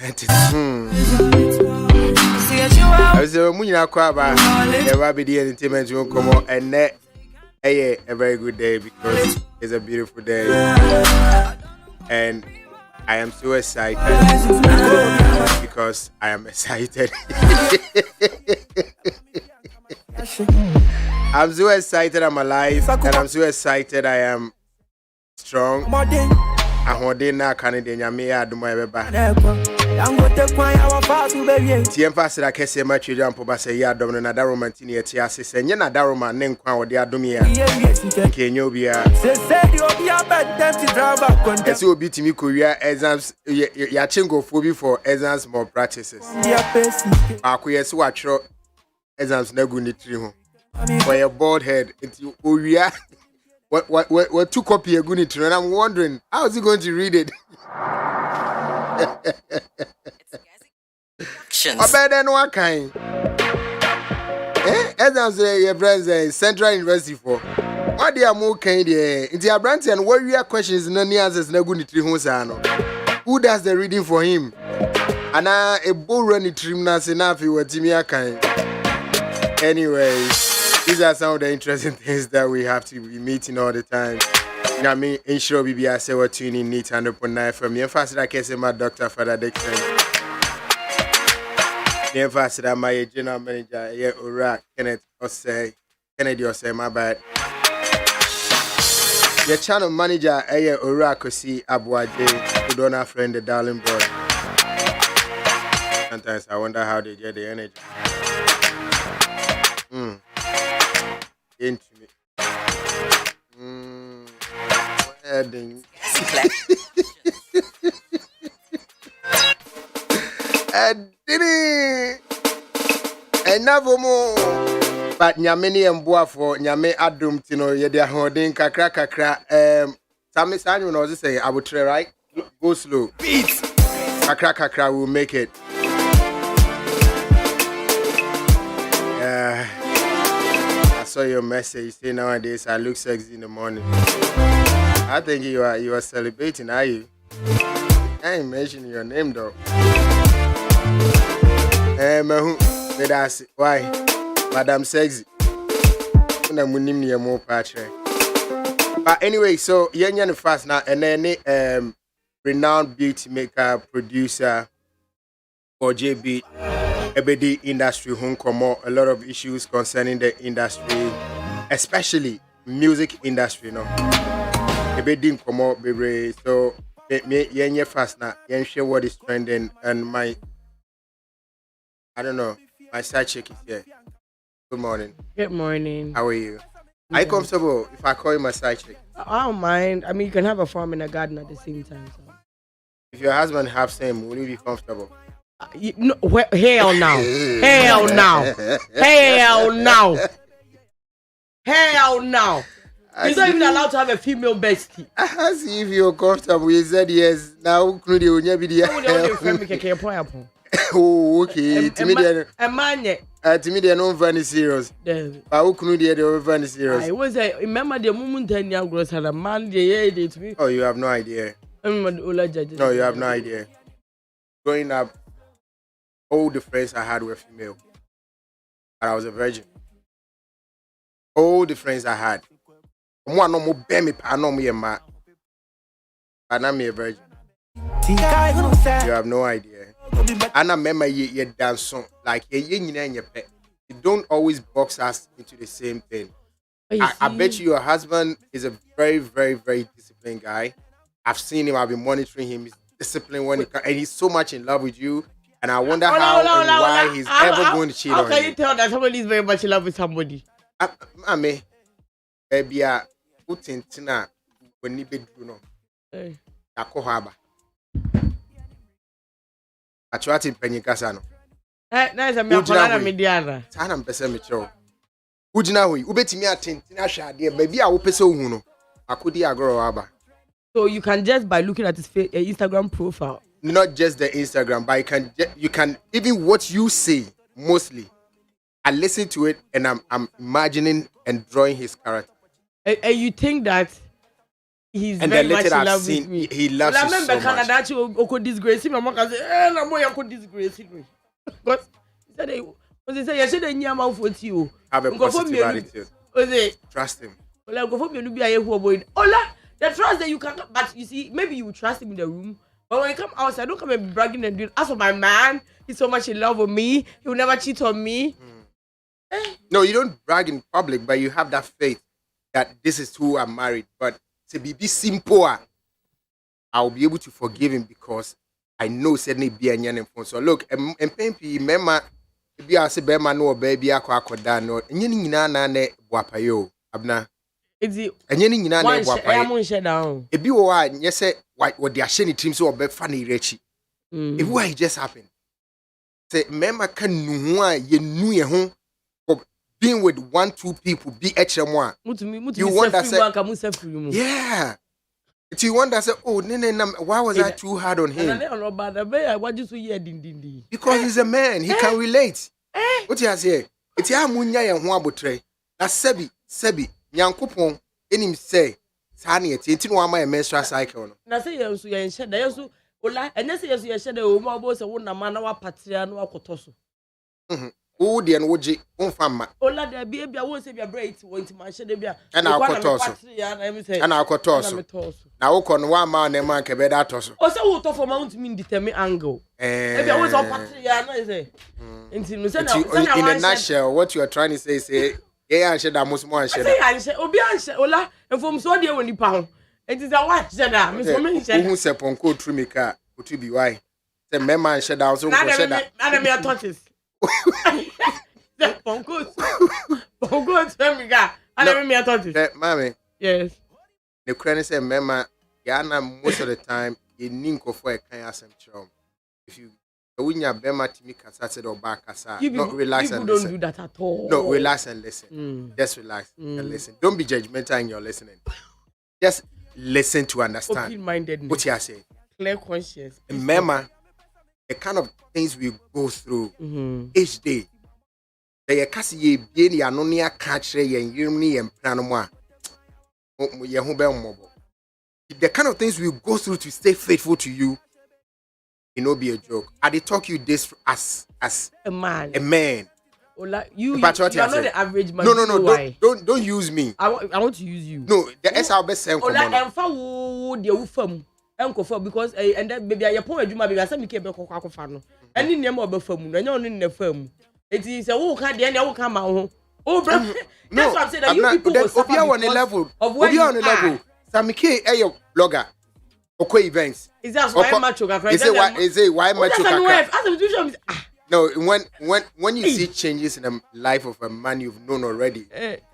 I was a Munina Kwaba, never be the entertainment will come on, and net a very good day because it's a beautiful day. And I am so excited because I am excited. I'm so excited I'm alive, and I'm so excited I am strong. I hold in now, Canadian, Yamia, do my baby. Tiempa said I can say much you jump over say ya domino na daromantini at Tiasis and Yana Daroma name kwa or the Adomia. Kenyobia. As you beat me Korea exams, Yachingo phobia for exams more practices. Aquas watch exams no good in home. For your bald head into Uria. What 2 copy a good to, and I'm wondering how is he going to read it? I better than what kind. As I say, your friends Central University for what they are more kind there. It's your branch and what your questions no answers no good to who does the reading for him? And a bull running trim nas enough you were Timia kind. Anyways. These are some of the interesting things that we have to be meeting all the time. You know what I mean? Ensure BBI say we're tuning neat 100.9 from me. First, I can say my Dr. Father Dixon. Then first, that my general manager, yeah, Ura, Kennedy Osei, my bad. Your channel manager, yeah, Ura Kosi Abuaje, who don't have friend, the darling boy. Sometimes I wonder how they get the energy. Intimate. Wedding. I did it. Enough more. But Nyamini and Boafo, Nyame Adum Tino, Yedia Hodin, Kakra. Sammy Sanyo knows say, I will try, right? Go slow. Beats. Kakra will make it. I saw your message. You say nowadays I look sexy in the morning. I think you are celebrating, are you? I ain't mentioning your name though. Why? Madam Sexy. But anyway, so you're fast now, and then renowned beauty maker, producer for JB. Ebedi industry home come a lot of issues concerning the industry, especially music industry, no. Ebedi come out, baby. So me fast now. Share what is trending, and my side chick is here. Good morning. Good morning. How are you? Are you comfortable if I call you my side chick? I don't mind. I mean, you can have a farm and a garden at the same time. So. If your husband have same, will you be comfortable? Hell no. Hell no. Hell no. Hell no. He's not even allowed to have a female bestie. I see if you're comfortable. You said yes. Now, could you be there? Oh, okay. To me, they're not very serious. But who couldn't they're very serious? I was remember the moment 10 years ago, and a man, they to me. Oh, you have no idea. No, you have no idea. Growing up, all the friends I had were female. But I was a virgin. All the friends I had. One no more baby, I know me a man. But I'm a virgin. You have no idea. And I remember you dance song like you pet. You don't always box us into the same thing. I bet you your husband is a very, very, very disciplined guy. I've seen him, I've been monitoring him. He's disciplined when and he's so much in love with you. And I wonder why he's ever going to cheat on you. How can you tell that somebody is very much in love with somebody? I mean, baby, putting Tina when you be no. Yakohaba. I try to penny casano. That's a Milana Mediana. Tanam Pesamicho. Ujinawi, Ubeti at Tina Shadia, baby, I will pay so uno. I could grow abba. So you can just by looking at his Instagram profile. Not just the Instagram, but you can even what you say mostly. I listen to it and I'm imagining and drawing his character. And you think that He's and very the much little in love I've seen, with me. he loves I you so remember much. Canada actually could disgrace him. I'm going to say, no more you could disgrace him. But he said, he said, you should have near mouth with you. Have a positive attitude. Trust him. Well, go for me to be a who Ola, the trust that you can, but you see, maybe you will trust him in the room. But when you come outside, don't come and be bragging and doing. As for my man, he's so much in love with me. He will never cheat on me. No, you don't brag in public, but you have that faith that this is who I'm married. But to be simple, I'll be able to forgive him because I know certainly be a nyan phone. So look, and pempi mema be a se bema no baby akwa no. Nyini nyina na ne boapayo abna. It's nyini nyina na boapayo. Down. Ebi wo a nye se what the asheni team so be fa na irechi. If why it just happened. Say mema kan nu ho a ye nu ye ho. Being with 1-2 people be HM1. You wonder say, yeah. You wonder say, oh, why was I too hard on him? Because he's a man, he can relate. What you say? It's ya munya ye ho abotre. Na sebi nyankopon enim say sane eti no ama menstrual cycle no. Na say ye so ye nhye da ye so ola enya say ye so ye hye da o ma obo se wo na ma na wa patria na wa kotoso. Who the and woji unfamma. Ola there be a won't say be a break want my shade be a and I'll cut now con 1 man and man can be that also. O say wo to for mount mean determine angle. Maybe I was on patria na say. In a nutshell, what you are trying to say yeah and share most more and share. Obi an ola and from so there when you pound. It is a watch share me for me share. Who say ponko through me car to be why. Say me man share down so go share that. Na me tortoise. Pongo tell me guy. I never me thought it. Mommy. Yes. The cranny say mema yana most of the time you ninko for a kind of chum. If you win your bema to me kasa or back kasa. No, relax and listen. Don't do that at all. No, relax and listen. Just relax and listen. Don't be judgmental in your listening. Just listen to understand. Open-mindedness. What you say? Clear conscience. Mema, the kind of things we go through each day. The kasi ye bien ya no ne aka kire yen yirum ne yen plan mo a ye ho be mmobo. The kind of things we go through to stay faithful to you, it no be a joke. I dey talk you this as a man. Ola, you are not the average man. No, don't use me. I want to use you. No, the S best send come on. Ola emfa wo de wo fam. Enko for because and that baby I pon adwuma baby asem ke be kokwa kofa no. Ani nnem obafam no, anya onu nne fam. It is a who can't the who come out. Oh, bro. That's what I'm saying. That you people will suffer on the level of where you are on the level. Samike, a blogger. Okay, events. Is that why macho? Is it why macho? No, when you see changes in the life of a man you've known already,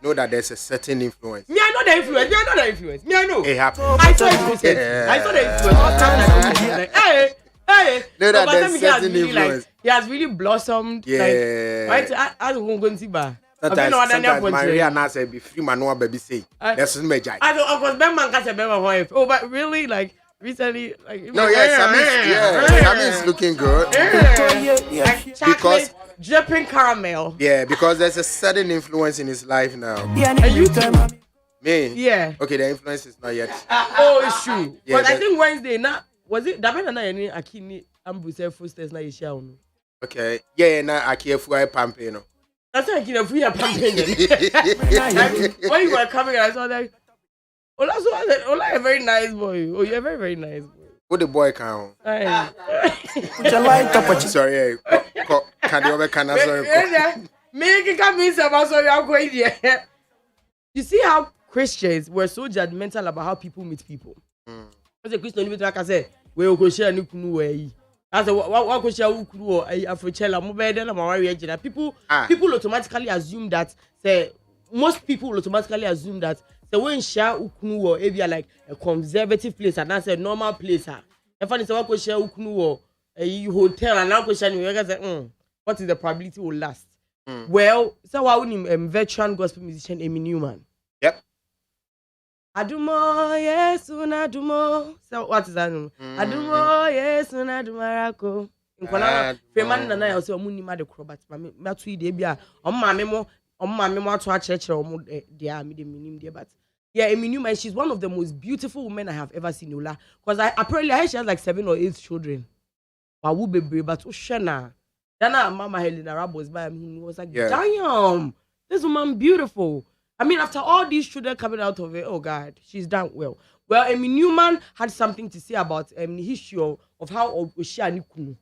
know that there's a certain influence. Me, I know the influence. Me, I know the influence. Me, I know. It happens. I saw it. I saw the influence. Hey. No, that there's certain influence. He has really blossomed. Yeah. Like, right? I don't go to bar. Sometimes Maria and I say, be free man, no baby say. That's no major. I don't, of course, Ben Man can say, Ben Man wife. Oh, but really, like, recently, like. No, yes, Sammy's looking good. Like because dripping caramel. Yeah, because there's a certain influence in his life now. And you too. Me? Yeah. Okay, the influence is not yet. It's true. Yeah, but I think Wednesday, now, was it? That meant that I Akini Ambuse Footsteps na Isha. Okay. Yeah, now I care for a pampino. That's why I can't free a pampino. When you were coming, I saw that. Ola, a very nice boy. Oh, you're a very, very nice boy. What the boy can? Sorry, can you over Make it come in some so you're going there. You see how Christians were so judgmental about how people meet people. As a Christian, like I said, we will go share new kunu way. As a what go share ukunu Afrochella, Mobile, and Maria. People automatically assume that most people automatically assume that the when share ukunu or area like a conservative place and that's a normal place. If I say what go share ukunu or a hotel and now go share you guys say, what is the probability will last? Well, so I would veteran gospel musician Amy Newman. Yep. Adumo Yesu na adumo. So what is that? Adumo Yesu na adumarako. Nkola Freeman na na say omu ni ma de crobat. Ma tu ide bia. Omma me mo ato a church omu dia me de minim dia but Yeah, I mean, she's one of the most beautiful women I have ever seen, Ola. Because apparently I heard she has like 7 or 8 children. But who be brave, but Shana. Then Mama Helena Rab was by me. He was like, damn, this woman beautiful. I mean, after all these children coming out of it, oh God, she's done well. Well, I mean, Newman had something to say about the history of how Oshia Nikunu.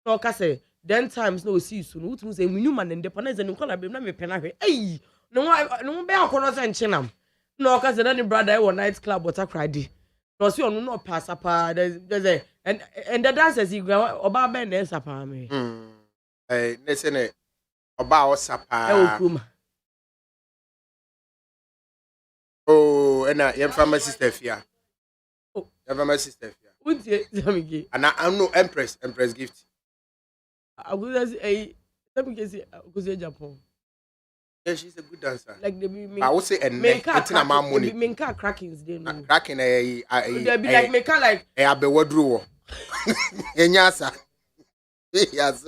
So I say, then times no see soon. What was a Newman and the Panas and Nicola be not me penahe. Hey, no be a corner and chenam. No, because then the brother or night club what I cried. Because you no pass up. There's a and the dancers he go about Ben and Sapa me. Listen it about Sapa. Oh, and I am from my sister here. Oh, I'm from my sister here. What's it? And I'm no Empress gift. I was a let me guess. I was a Japan. Yeah, she's a good dancer. Like the I would say a money. Main car crackings, they know. Cracking they be like make her like a be wodru. Enyasa. Yes,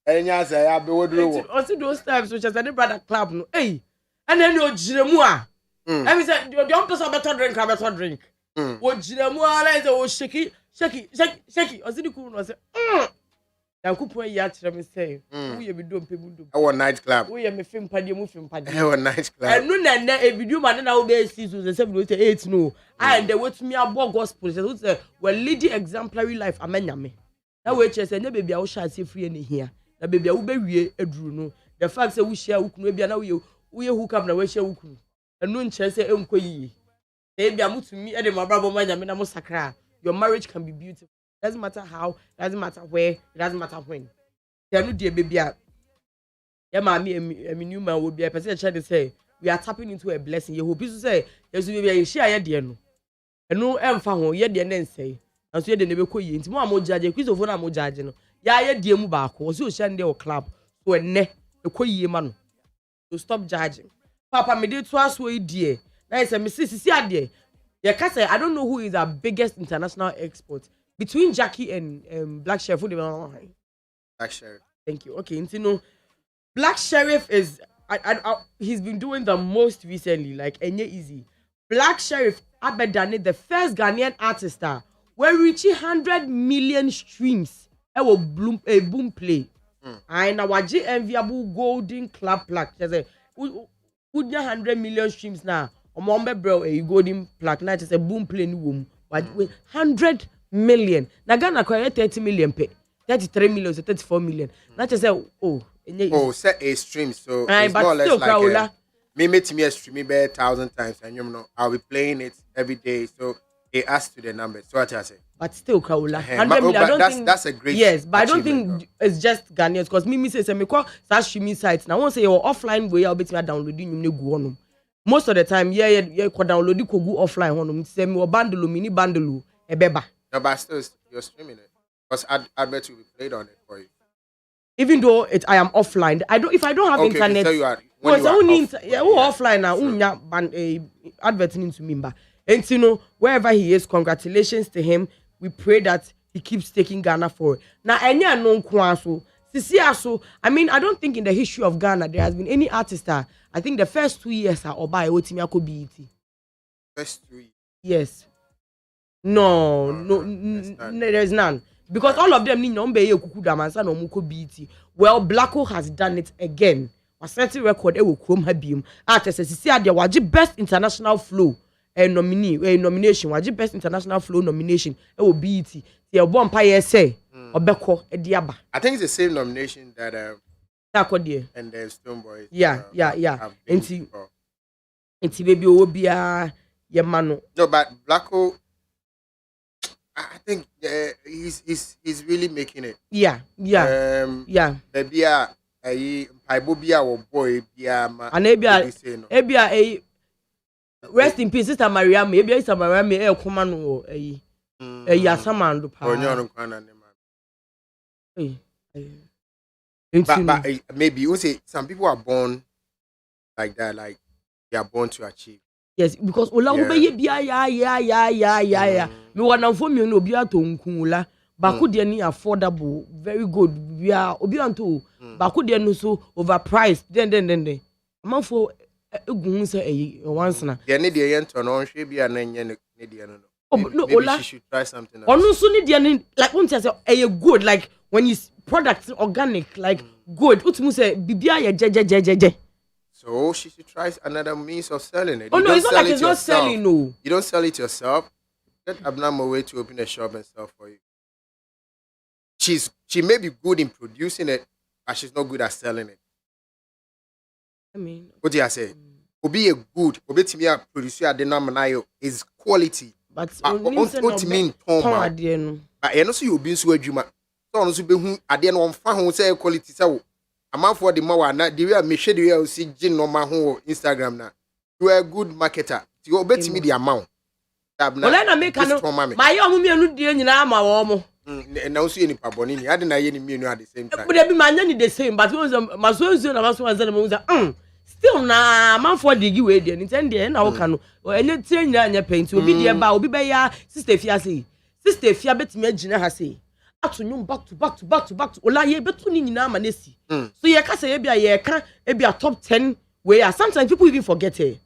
Enyasa ya be wodru. Also those times which as any brother club no. Hey. And then you jiremu a. I said you don't person better drink. What jiremu a like say shake. Also the cool no say. Na kupon ya kire me say wo ye bidom pebudum e wo night club wo ye me film pade mu film pade e wo night club enu na e bidum ade na wo be see so say 8 no and they wetumi abo gospel say we leading exemplary life amanyame na we che say na baby a wo sha ase free na hia na baby a wo be wie aduru no the fact say wo share wo kunu bia na wo ye hook up na wo share wo kunu enu nche say enkoyi e bia mutumi e de mabrabo manyame na mo sakra your marriage can be beautiful. Doesn't matter how, doesn't matter where, it doesn't matter when. There no dear baby. Yeah, mommy, a new man would be a person trying to say we are tapping into a blessing. You hope to say there's will be a share dear no. And no found yet the end say. And so you never call you into more judge, Christopher more judge. Yeah, dear Mubako, so send your club to a ne a quay man. To stop judging. Papa, me did twice way dear. Nice, and Mrs. dear. Yeah, I don't know who is our biggest international export. Between Jackie and Black Sheriff, who they were Black Sheriff. Thank you. Okay, you know, Black Sheriff is he's been doing the most recently, like Enye Easy. Black Sheriff Abedane, the first Ghanaian artist where reaching 100 million streams. It will boom play. I na waji enviable golden club plaque. Just say, would 100 million streams now? Omombe bro, a golden plaque. Now just a boom play new womb. 100 million. Na Ghana acquired 30 million pay. 33 million, so 34 million. Not just say, set a stream. So it's more or less like me a stream me 1,000 times, and you know I'll be playing it every day. So it adds to the number. So what I say. But still, Kaula. 100 million. I don't think that's a great. Yes, but I don't think it's just Ghanaians because me say me call such streaming sites. Now I want to say your offline way I'll be downloading you go on. Most of the time, yeah, could download it could go offline on them. Say me bundle mini bundle a beba. No, but still, you're streaming it because I bet you will be played on it for you. Even though I am offline, if I don't have internet. So you are offline now. Advertising to me, and you know wherever he is, congratulations to him. We pray that he keeps taking Ghana forward. Now, I mean, I don't think in the history of Ghana there has been any artist. I think the first 2 years are Oba Otimiako BET. First 2 years. Yes. No, there's none. Because all of them need number kukudamansa no muko BT. Well, Blacko has done it again. A certain record will chrome her beam. Artist says there was the best international flow nomination. Was the best international flow nomination. It will BT. The one pie say Obeko Ediaba. I think it's the same nomination that and the Stone Boys. Yeah. It's baby Obia Yamano. No, but Blacko, I think he's really making it. Yeah. Baby, I boy, Ebia, rest in peace, Sister Maria. Maybe Sister Maria may come on Yasamando. But maybe you say some people are born like that, like they are born to achieve. Yes, because Ola Ubeye me wana for me no bia to nkula baku de ni affordable, very good. We are obi anto baku de no so overpriced. Then. Among for Egun say once na. The need the yen turn on should be an yen no. Maybe she should try something else. Or no so need the like one say good like when you product organic like good. Utumu say bibia ye je. So she should try another means of selling it. Oh no, it's not like it's not selling, no. You don't sell it yourself. Get Abnormal way to open a shop and sell for you. She may be good in producing it, but she's not good at selling it. I mean, what do you say? Obi a good, obi to me a producer at the number is quality. But what mean Tom? But you know, so you be so adwuma. So on so be hu ade no mfa ho say quality say amanfo de ma wa na the way me hwe the way see gin no ma ho Instagram na. You are a good marketer. You obi to me the amount. Well, na make no. My omo mienu die nyina ama wo mo. Na so any paboni ni ade na ye ni mienu at the same time. But they be manya ni the same but maso na maso anza na mo still na man for digi we dey ntend dey na wo ka no enye tie nyina anya paint obi dey ba obi be ya sister fia say sister fia betimi agina ha say ato nyum back to ola ye betu ni nyina ama nesi so ye ka say ye ka top 10 we are sometimes people even forget it.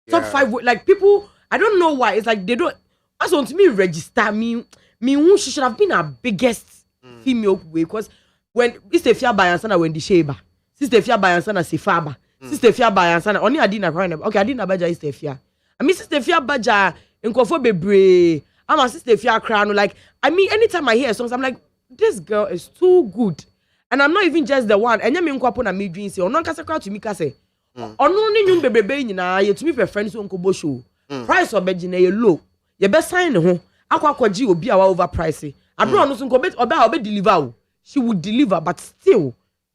Top 5 like people I don't know why it's like they don't as on to me register me who she should have been our biggest female way because when sister fia by answer when the sheba sister fia by answer na sefaba sister fia by answer only adina crying okay adina baja sister fia I mean sister fia baja nkofo bebre I'm a sister fia cry no like I mean anytime I hear songs I'm like this girl is too good and I'm not even just the one enya me nkwapo na me dream say ono nkasa cry to me ka say ono ni nyum bebrebe nyina ye to me friends so nkobo show price obeji na ye low ye be sign ne ho akwakoji obi a wa over price adro no so nkobe obe deliver she would deliver but still.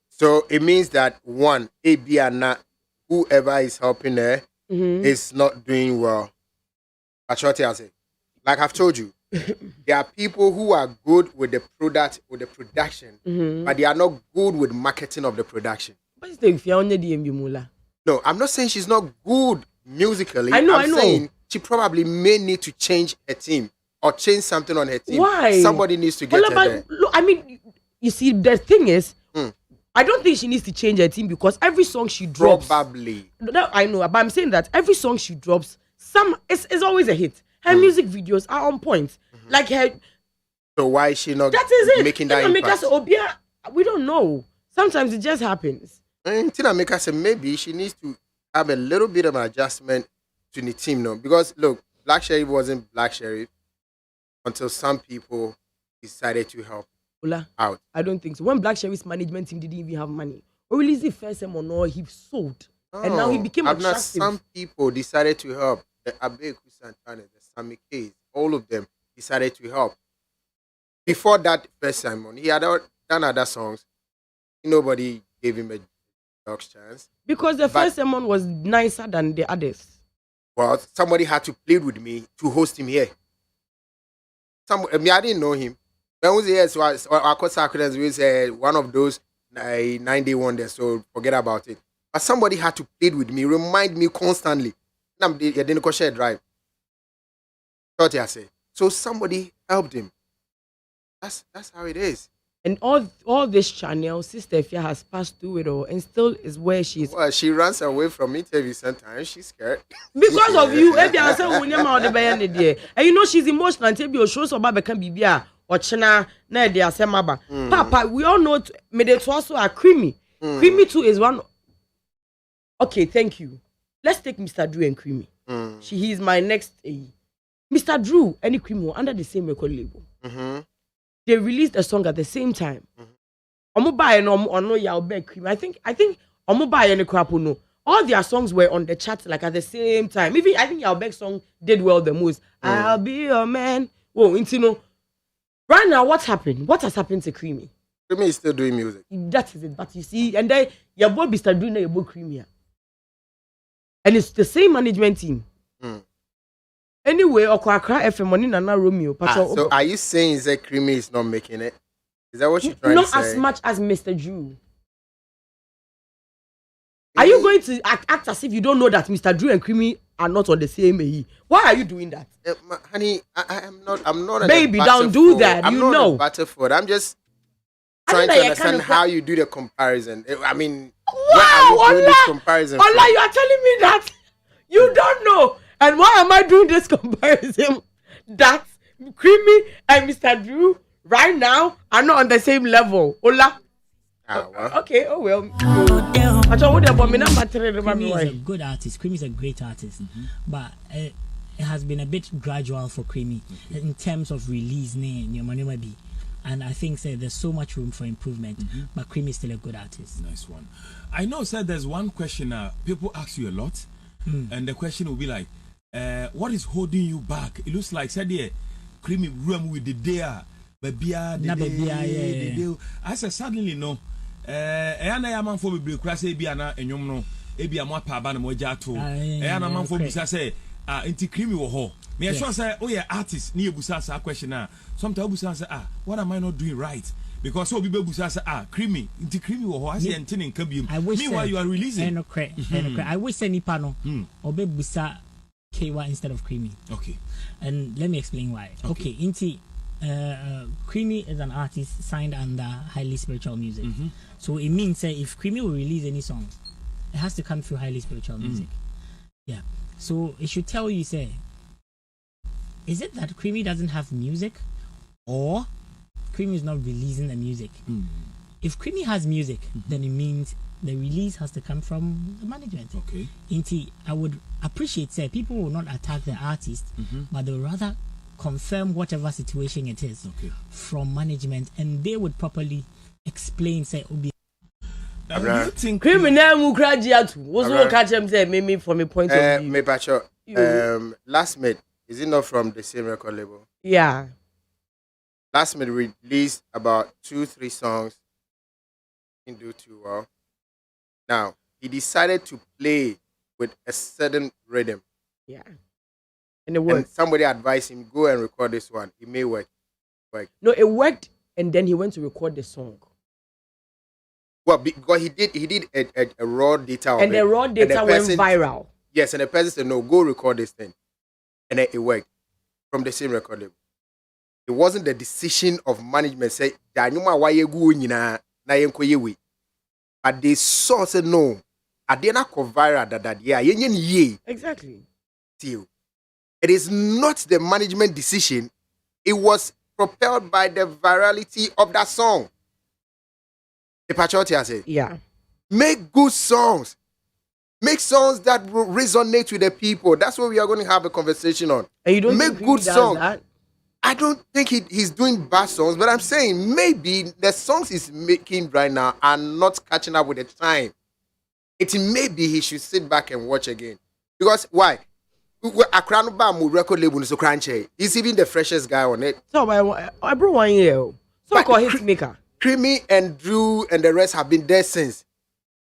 So it means that one, Abiana, whoever is helping her, is not doing well. That's what I say. Like I've told you, there are people who are good with the product, with the production, but they are not good with marketing of the production. No, I'm not saying she's not good musically. I know. Saying she probably may need to change her team or change something on her team. Why? Somebody needs to get her there. Look, I mean, you see, the thing is, I don't think she needs to change her team because every song she drops. Probably. I know, but I'm saying that every song she drops, it's always a hit. Her music videos are on point. Like her. So why is she not making that impact? We don't know. Sometimes it just happens. Tina Meka said maybe she needs to have a little bit of an adjustment to the team now. Because look, Black Sherif wasn't Black Sherif until some people decided to help. Out. I don't think so. When Black Sherif's management team didn't even have money, or released the first time or no, he sold. And now he became attractive. Some people decided to help. The Abe Kusantane, the Sammy Case, all of them decided to help. Before that first time, he had done other songs. Nobody gave him a dog's chance. Because the first time was nicer than the others. Well, somebody had to plead with me to host him here. I didn't know him. When was here? So our course was one of those 9-day wonders. So forget about it. But somebody had to plead with me, remind me constantly. I didn't share drive. So somebody helped him. That's how it is. And all this channel, Sister Fia has passed through it all and still is where she is. Well, she runs away from interviews sometimes. She's scared. Because of you. And you know she's emotional until you show somebody can be there. Ochina na de asemaba. Papa, we all know Medeto also are creamy. Creamy too is one. Okay, thank you. Let's take Mr. Drew and Creamy. He is my next Mr. Drew and Creamy under the same record label. They released a song at the same time. Omubai no ya Creamy. I think Omubai and Krapuno. All their songs were on the chart like at the same time. Even I think Yalbeck's song did well the most. I'll be your man. Oh, Intino. Right now, what happened? What has happened to Creamy? Creamy is still doing music. That is it. But you see, and then your boy Mr. Drew your boy Creamy. And it's the same management team. Anyway, Okwakra FM money Nana Romeo. So are you saying that Creamy is not making it? Is that what you're trying to say? Not as much as Mr. Drew. Are you going to act as if you don't know that Mr. Drew and Creamy are not on the same AE? Why are you doing that? Honey, I'm not. Baby, don't do that. I'm not a Butterford. I'm just trying to understand how you do the comparison. I mean, Wow, why are you doing this Ola, comparison? Ola, you are telling me that you don't know. And why am I doing this comparison? That Creamy and Mr. Drew right now are not on the same level. Ola. Well. Okay, oh well. I told you about me number 3. Creamy is a good artist. Creamy is a great artist. But it has been a bit gradual for Creamy in terms of release name, and I think there's so much room for improvement. But Creamy is still a good artist. Nice one. I know, sir, there's one question people ask you a lot, and the question will be like, what is holding you back? It looks like, said yeah, Creamy room with the day, baby, I said suddenly no. And I am for the class Abiana and Yomno, Abia Mapa Mojato, and a man for Busa say, into Creamy or ho. May I sure say, oh, yeah, artist near Busasa question now. Sometimes Busa say, what am I not doing right? Because so people Busasa, Creamy, into Creamy or ho, I say, and telling Kabium. I wish meanwhile you are releasing. I wish any panel or Busa K1 instead of Creamy. Okay. And let me explain why. Okay, Inti. Creamy is an artist signed under Highly Spiritual Music. So it means if Creamy will release any song, it has to come through Highly Spiritual Music. Yeah. So it should tell you, is it that Creamy doesn't have music, or Creamy is not releasing the music? If Creamy has music, then it means the release has to come from the management. Okay. Inti, I would appreciate people will not attack the artist, but they will rather confirm whatever situation it is from management, and they would properly explain Obi. Now, do you think criminal mukrajiatu was what catch him say me from a point of view. Me Pacho, Last Mate, is it not from the same record label? Yeah. Last Mate released about 2-3 songs. Didn't do too well. Now he decided to play with a certain rhythm. Yeah. And it worked. And somebody advised him, go and record this one. It may work. No, it worked, and then he went to record the song. Well, because he did a raw data of and it. The raw data went viral. Yes, and the person said, no, go record this thing. And then it worked from the same record label. It wasn't the decision of management say, but they saw, said, no, I did not go viral. Yeah, exactly. Still. It is not the management decision. It was propelled by the virality of that song. The patriotic I said, yeah. Make good songs. Make songs that will resonate with the people. That's what we are going to have a conversation on. And you don't make good songs. I don't think he's doing bad songs, but I'm saying maybe the songs he's making right now are not catching up with the time. Maybe he should sit back and watch again. Because why? Record label is so crunchy. He's even the freshest guy on it. So I brought 1 year. So I call hit maker. Creamy and Drew and the rest have been there since.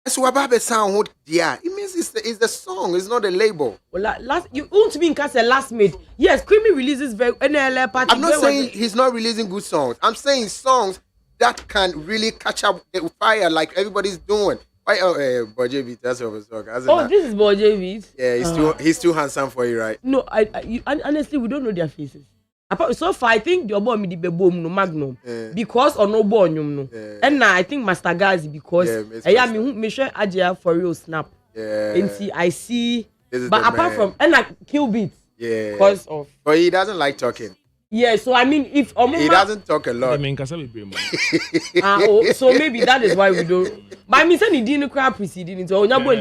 So about the sound, yeah, it means it's the song, it's not the label. Well, you won't mean cast a Last Mate. Yes, Creamy releases very NLA party. I'm not saying he's not releasing good songs. I'm saying songs that can really catch up the fire like everybody's doing. Why? Boje Beat, that's what I was talking. This is Boje Beat. Yeah, he's too handsome for you, right? No, honestly, we don't know their faces. So far, I think the boy me the boom no magnum because or no boy no. And now I think Master Gazi because I am me sure Ajia for real snap. Yeah. And see, I see. But apart from and like Kill Beat. Yeah. Because of. But he doesn't like talking. Yeah, so I mean, if he doesn't talk a lot. I mean, so maybe that is why we don't. But I mean, he didn't cry preceding it. So I mean,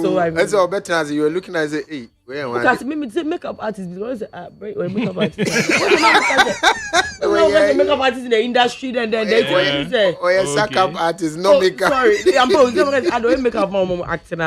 so that's all better as you were looking at it. Hey, because maybe it's a makeup artist because makeup artist. Makeup artist in the industry, and then they say, "Oh yeah, makeup artist, no makeup." Sorry, I don't make up mom acting.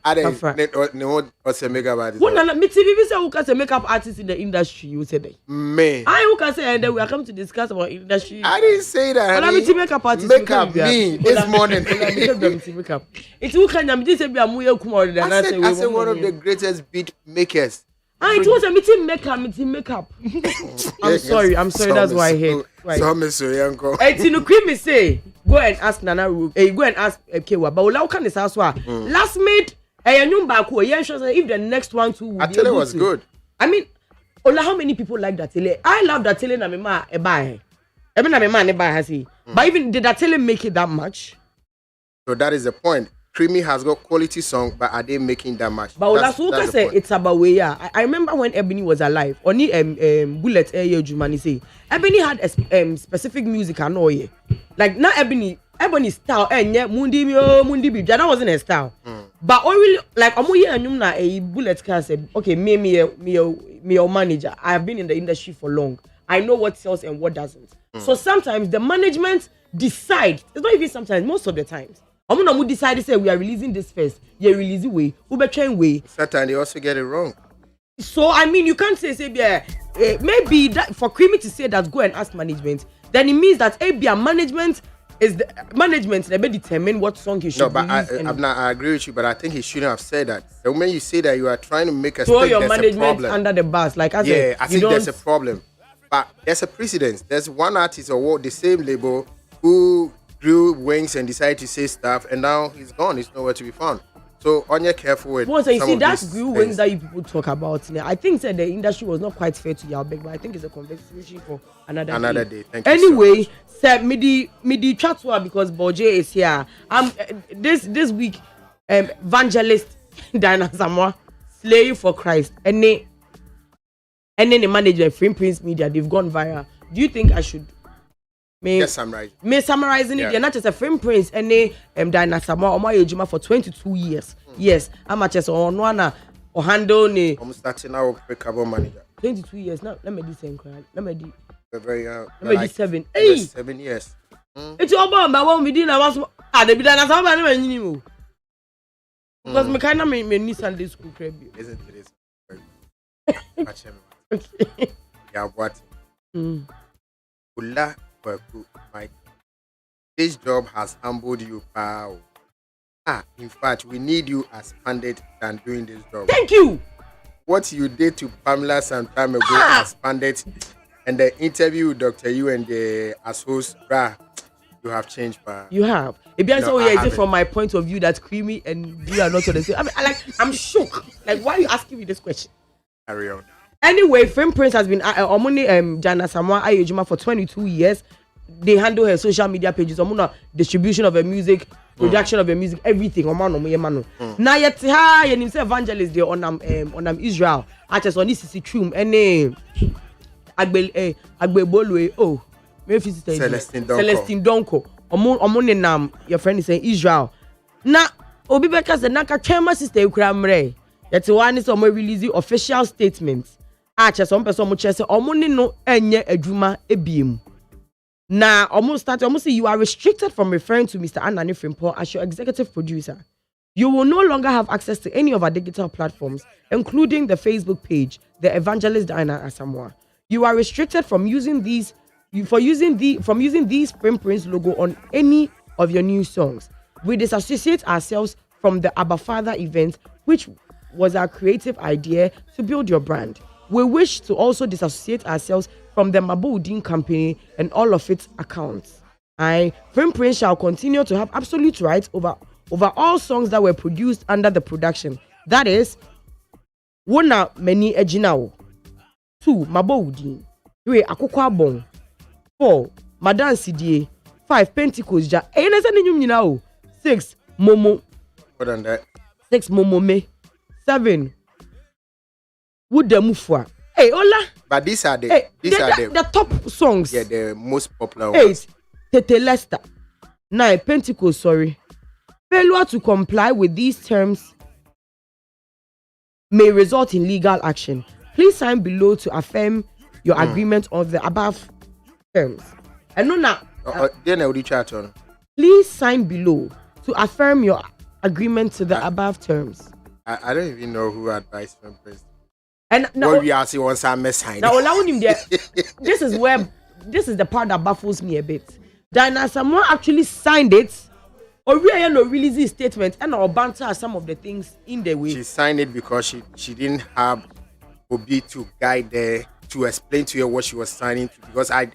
I don't know what's a makeup artist. What na me TV say who can say makeup artist in the industry? You say that. Me. I who can say and then we are coming to discuss about industry. I didn't say that. But I'm makeup artist. Makeup me this morning. Makeup. It's who can you say be a muye kumori than I said one of the greatest beat makers. It was a meeting makeup. I'm sorry. That's why I hate. Creamy say, go and ask Nana Rook. Go and ask Kewa. But how can this as well? Last Mate, if the next one too. I tell you was good. I mean, Ola, how many people like that tele? I love that tele na me ma e buy. I mean na me ma ne buy has he. But even did that tele make it that much? So that is the point. Creamy has got quality song, but are they making that much? But that's what I say. It's about way. Yeah, I remember when Ebony was alive. Only Bullet Air Jumani say Ebony had a specific music I know ye. Like not Ebony style. Yeah, Mundi Bi. That wasn't a style. But only like Amuye Anumna a Bullet can say okay, me your manager. I have been in the industry for long. I know what sells and what doesn't. So sometimes the management decides. It's not even sometimes. Most of the times. I'm gonna decide to say we are releasing this first. You release it way. Ube train way. Sometimes they also get it wrong. So I mean, you can't say maybe that for Creamy to say that go and ask management. Then it means that management is the management that may determine what song he should. No, but I agree with you. But I think he shouldn't have said that. The moment you say that, you are trying to make a throw stake, your there's management a problem. under the bus. Like I said, yeah, I think there's a problem. But there's a precedence. There's one artist or the same label who grew wings and decided to say stuff, and now he's gone. He's nowhere to be found. So, on your careful with. Well, so you some see of that these grew things. wings that you people talk about. I think that the industry was not quite fair to Yalbek, but I think it's a conversation for another day. Thank you anyway, so much. midi chatwa because Boje is here. This week, evangelist Diana Samoa slaying for Christ, and then the manager Frame Prince Media, they've gone viral. Do you think I should? Summarizing it, you're not just a Frame Prince and Diana Samoa Ejuma for 22 years. Yes, I'm just on one or handle ne. I'm starting now with carbon manager. 22 years now. Let me do same crime. Let me do. Very young. Let me do 7. Hey, 7 years. it's your bomb. But when we didn't have the Diana Samoa never knew. Because me kind of me need Sunday school crib. Isn't it? Okay. Yeah, what? Ula. Mike, this job has humbled you, pal. In fact, we need you as pandit than doing this job. Thank you. What you did to Pamela some time ago as pandit, and the interview with Dr. You and the as host, you have changed, pal. You have. If you answer, is it from my point of view that Creamy and you are not on the same? I mean, I'm shook. Like, why are you asking me this question? Carry on. Anyway, Frame Prince has been Diana Samoa Ayojuma for 22 years. They handle her social media pages, distribution of her music, production of her music, everything. Now yet you say evangelist there on Israel. I just on this is true. And Agbe Bolwe. Oh, Celestine Donko. Nam your friend is saying Israel. Now Obi Beka said Naka Chema sister Ukramre. Yet one is releasing official statements. Some person mu chese omuni no enye adwuma ebiem. Na almost say you are restricted from referring to Mr. Anani Frimpo as your executive producer. You will no longer have access to any of our digital platforms, including the Facebook page, the Evangelist Diana Asamoah. You are restricted from using these Frame Prince logo on any of your new songs. We disassociate ourselves from the Abba Father event, which was our creative idea to build your brand. We wish to also disassociate ourselves from the Maboudin company and all of its accounts. Frame Prince shall continue to have absolute rights over all songs that were produced under the production. That is, Wona Meni Ejinao. 2. Maboudin. 3. Akokwa Bon. 4. Madan Sidie. 5. Pentecost Ja. 6. Momo. More than that. 6. Momome. 7. Wudemufwa. Hey, Ola. But these are the top songs. Yeah, the most popular 8. ones. Tete Lester. 9. Pentecost, sorry. Failure to comply with these terms may result in legal action. Please sign below to affirm your agreement on the above terms. And no, now. Please sign below to affirm your agreement to the above terms. I don't even know who advised Frame Prince. And now, we are seeing one sign. now allowing him there. This is the part that baffles me a bit. Diana Samoa actually signed it, or really no release this statement, and or banter some of the things in the way. She signed it because she didn't have Obi to guide there to explain to her what she was signing to. Because I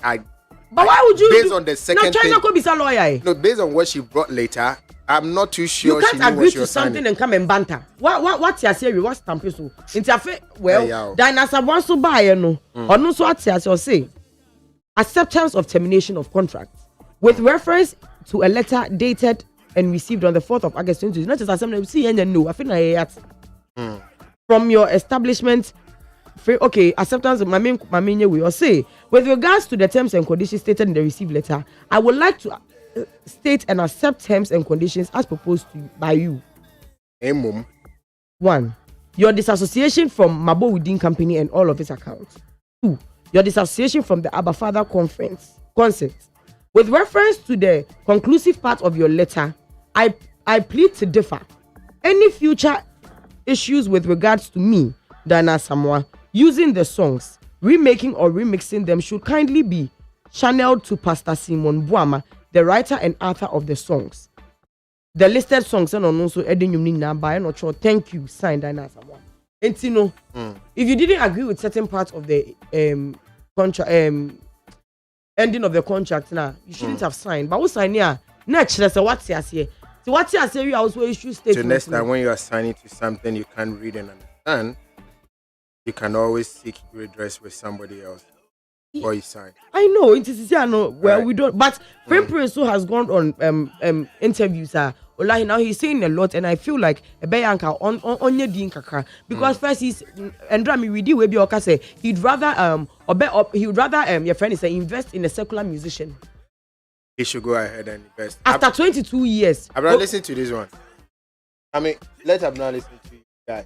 but why would you? Based on the second China thing, could be a lawyer. No, based on what she brought later, I'm not too sure. You can't she knew agree what she to was something signing. and come and banter. What's your theory? What's Tampeso? Well, yeah. Diana Samoa so buy no, or no so what's your say? Acceptance of termination of contract with reference to a letter dated and received on the 4th of August 2020. Not just assembly, see and no, I think I from your establishment. Okay, acceptance of my main we will say with regards to the terms and conditions stated in the received letter, I would like to state and accept terms and conditions as proposed by you. 1. Your disassociation from Mabo Within Company and all of its accounts. 2. Your disassociation from the Abba Father concept. With reference to the conclusive part of your letter, I plead to differ. Any future issues with regards to me, Dana Samoa, using the songs, remaking or remixing them should kindly be channeled to Pastor Simon Buama, the writer and author of the songs. The listed songs and also Edin Yumni by not sure. Thank you, signed Dana Samoa. And you know, if you didn't agree with certain parts of the contract, ending of the contract, now you shouldn't have signed. But what sign here? Next, that's what's here. So what's here? Say you also issue statement. So next time when you are signing to something you can't read and understand, you can always seek redress with somebody else before you sign. I know it is. I know. Well, right. We don't. But Frame Prince who has gone on interviews. Ola now he's saying a lot, and I feel like a bayanka on your din kakra because first he's and Drami we we be say he'd rather he would rather your friend is invest in a secular musician. He should go ahead and invest. After 22 years. I'm not listening to this one. I mean, let him not listen to you guys.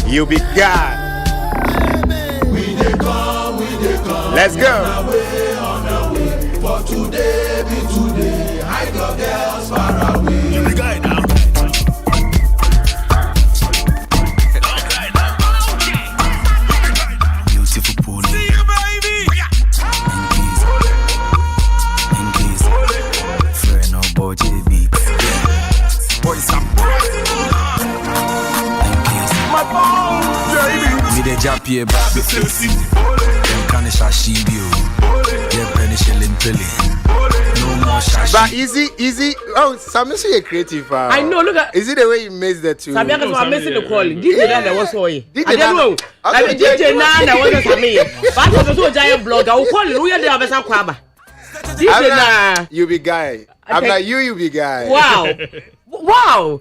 You be God. Let's go. On the way. For today be today. Hide your girls far away. You be guy now. Beautiful pool. See you, baby. In case. Friend no boy JB. Boys up. Me de jump here back the face. Them can shashi bio. Yeah, penny shilling pilly. No more shashi. But easy. Oh, Sammy, so you're creative. I know. Look at. Is it the way you missed the two? Sammy, I'm missing the call. DJ Nana was so. I DJ don't know. DJ Nana was Sammy. But I was a giant blogger. I will call you. We are the other Kwaba. DJ Nana. You be guy. I'm like you be guy. Wow.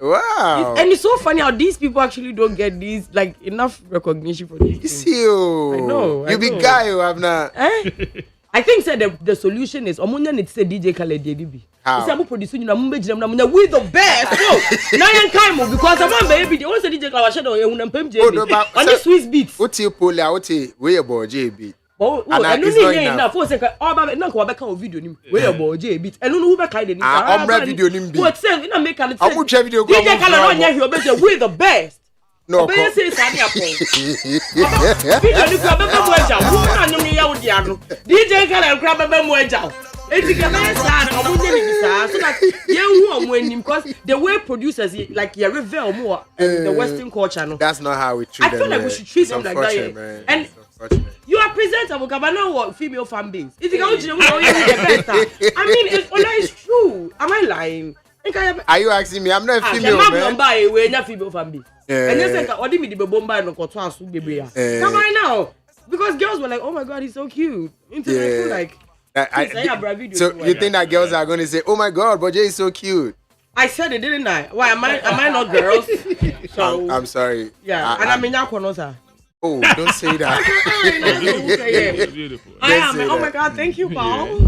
And it's so funny how these people actually don't get these like enough recognition for this. You see you. I know. You be guy, I'm not. I think said the solution is Omunya need to say DJ Khaled DDB. How? Say I'm producing na mumbe jina na we the best. No. Now you can't because I'm baby. They want to DJ Khaled shadow you na pem JB. On the Swiss beats. What you pull out we about JB. Oh, I don't need enough. For second, oh, but no, go back on video. Where about JB? I don't know who back hide it. I'm video. What say? You know make an. I'm watch video. DJ Khaled on here. We the best. No. But say Sani Apple. Video you grab a moja. Who na no ya odi ano. DJ Khaled grab a moja. Eti ka be sad. Omo dey ni sad. So that you who omo enim because the way producers like you reveal more the Western culture no. That's not how we treat them. I feel like we should treat them like that. And you are presentable, but no what female fan base. If you go to the best, I mean, it's true. Am I lying? Are you asking me? I'm not a female man. We're not female fan base. And you say, "What do you mean the bomba no control so baby?" Come on now. because girls were like, "Oh my god, he's so cute." Into I feel like. So you think that girls are going to say, "Oh my god, Boje is so cute"? I said it, didn't I? Why am I not girls? So I'm sorry. Yeah, and I'm in Yakonosa. Oh, don't say that. Beautiful. I am. Oh my god, thank you, Paul.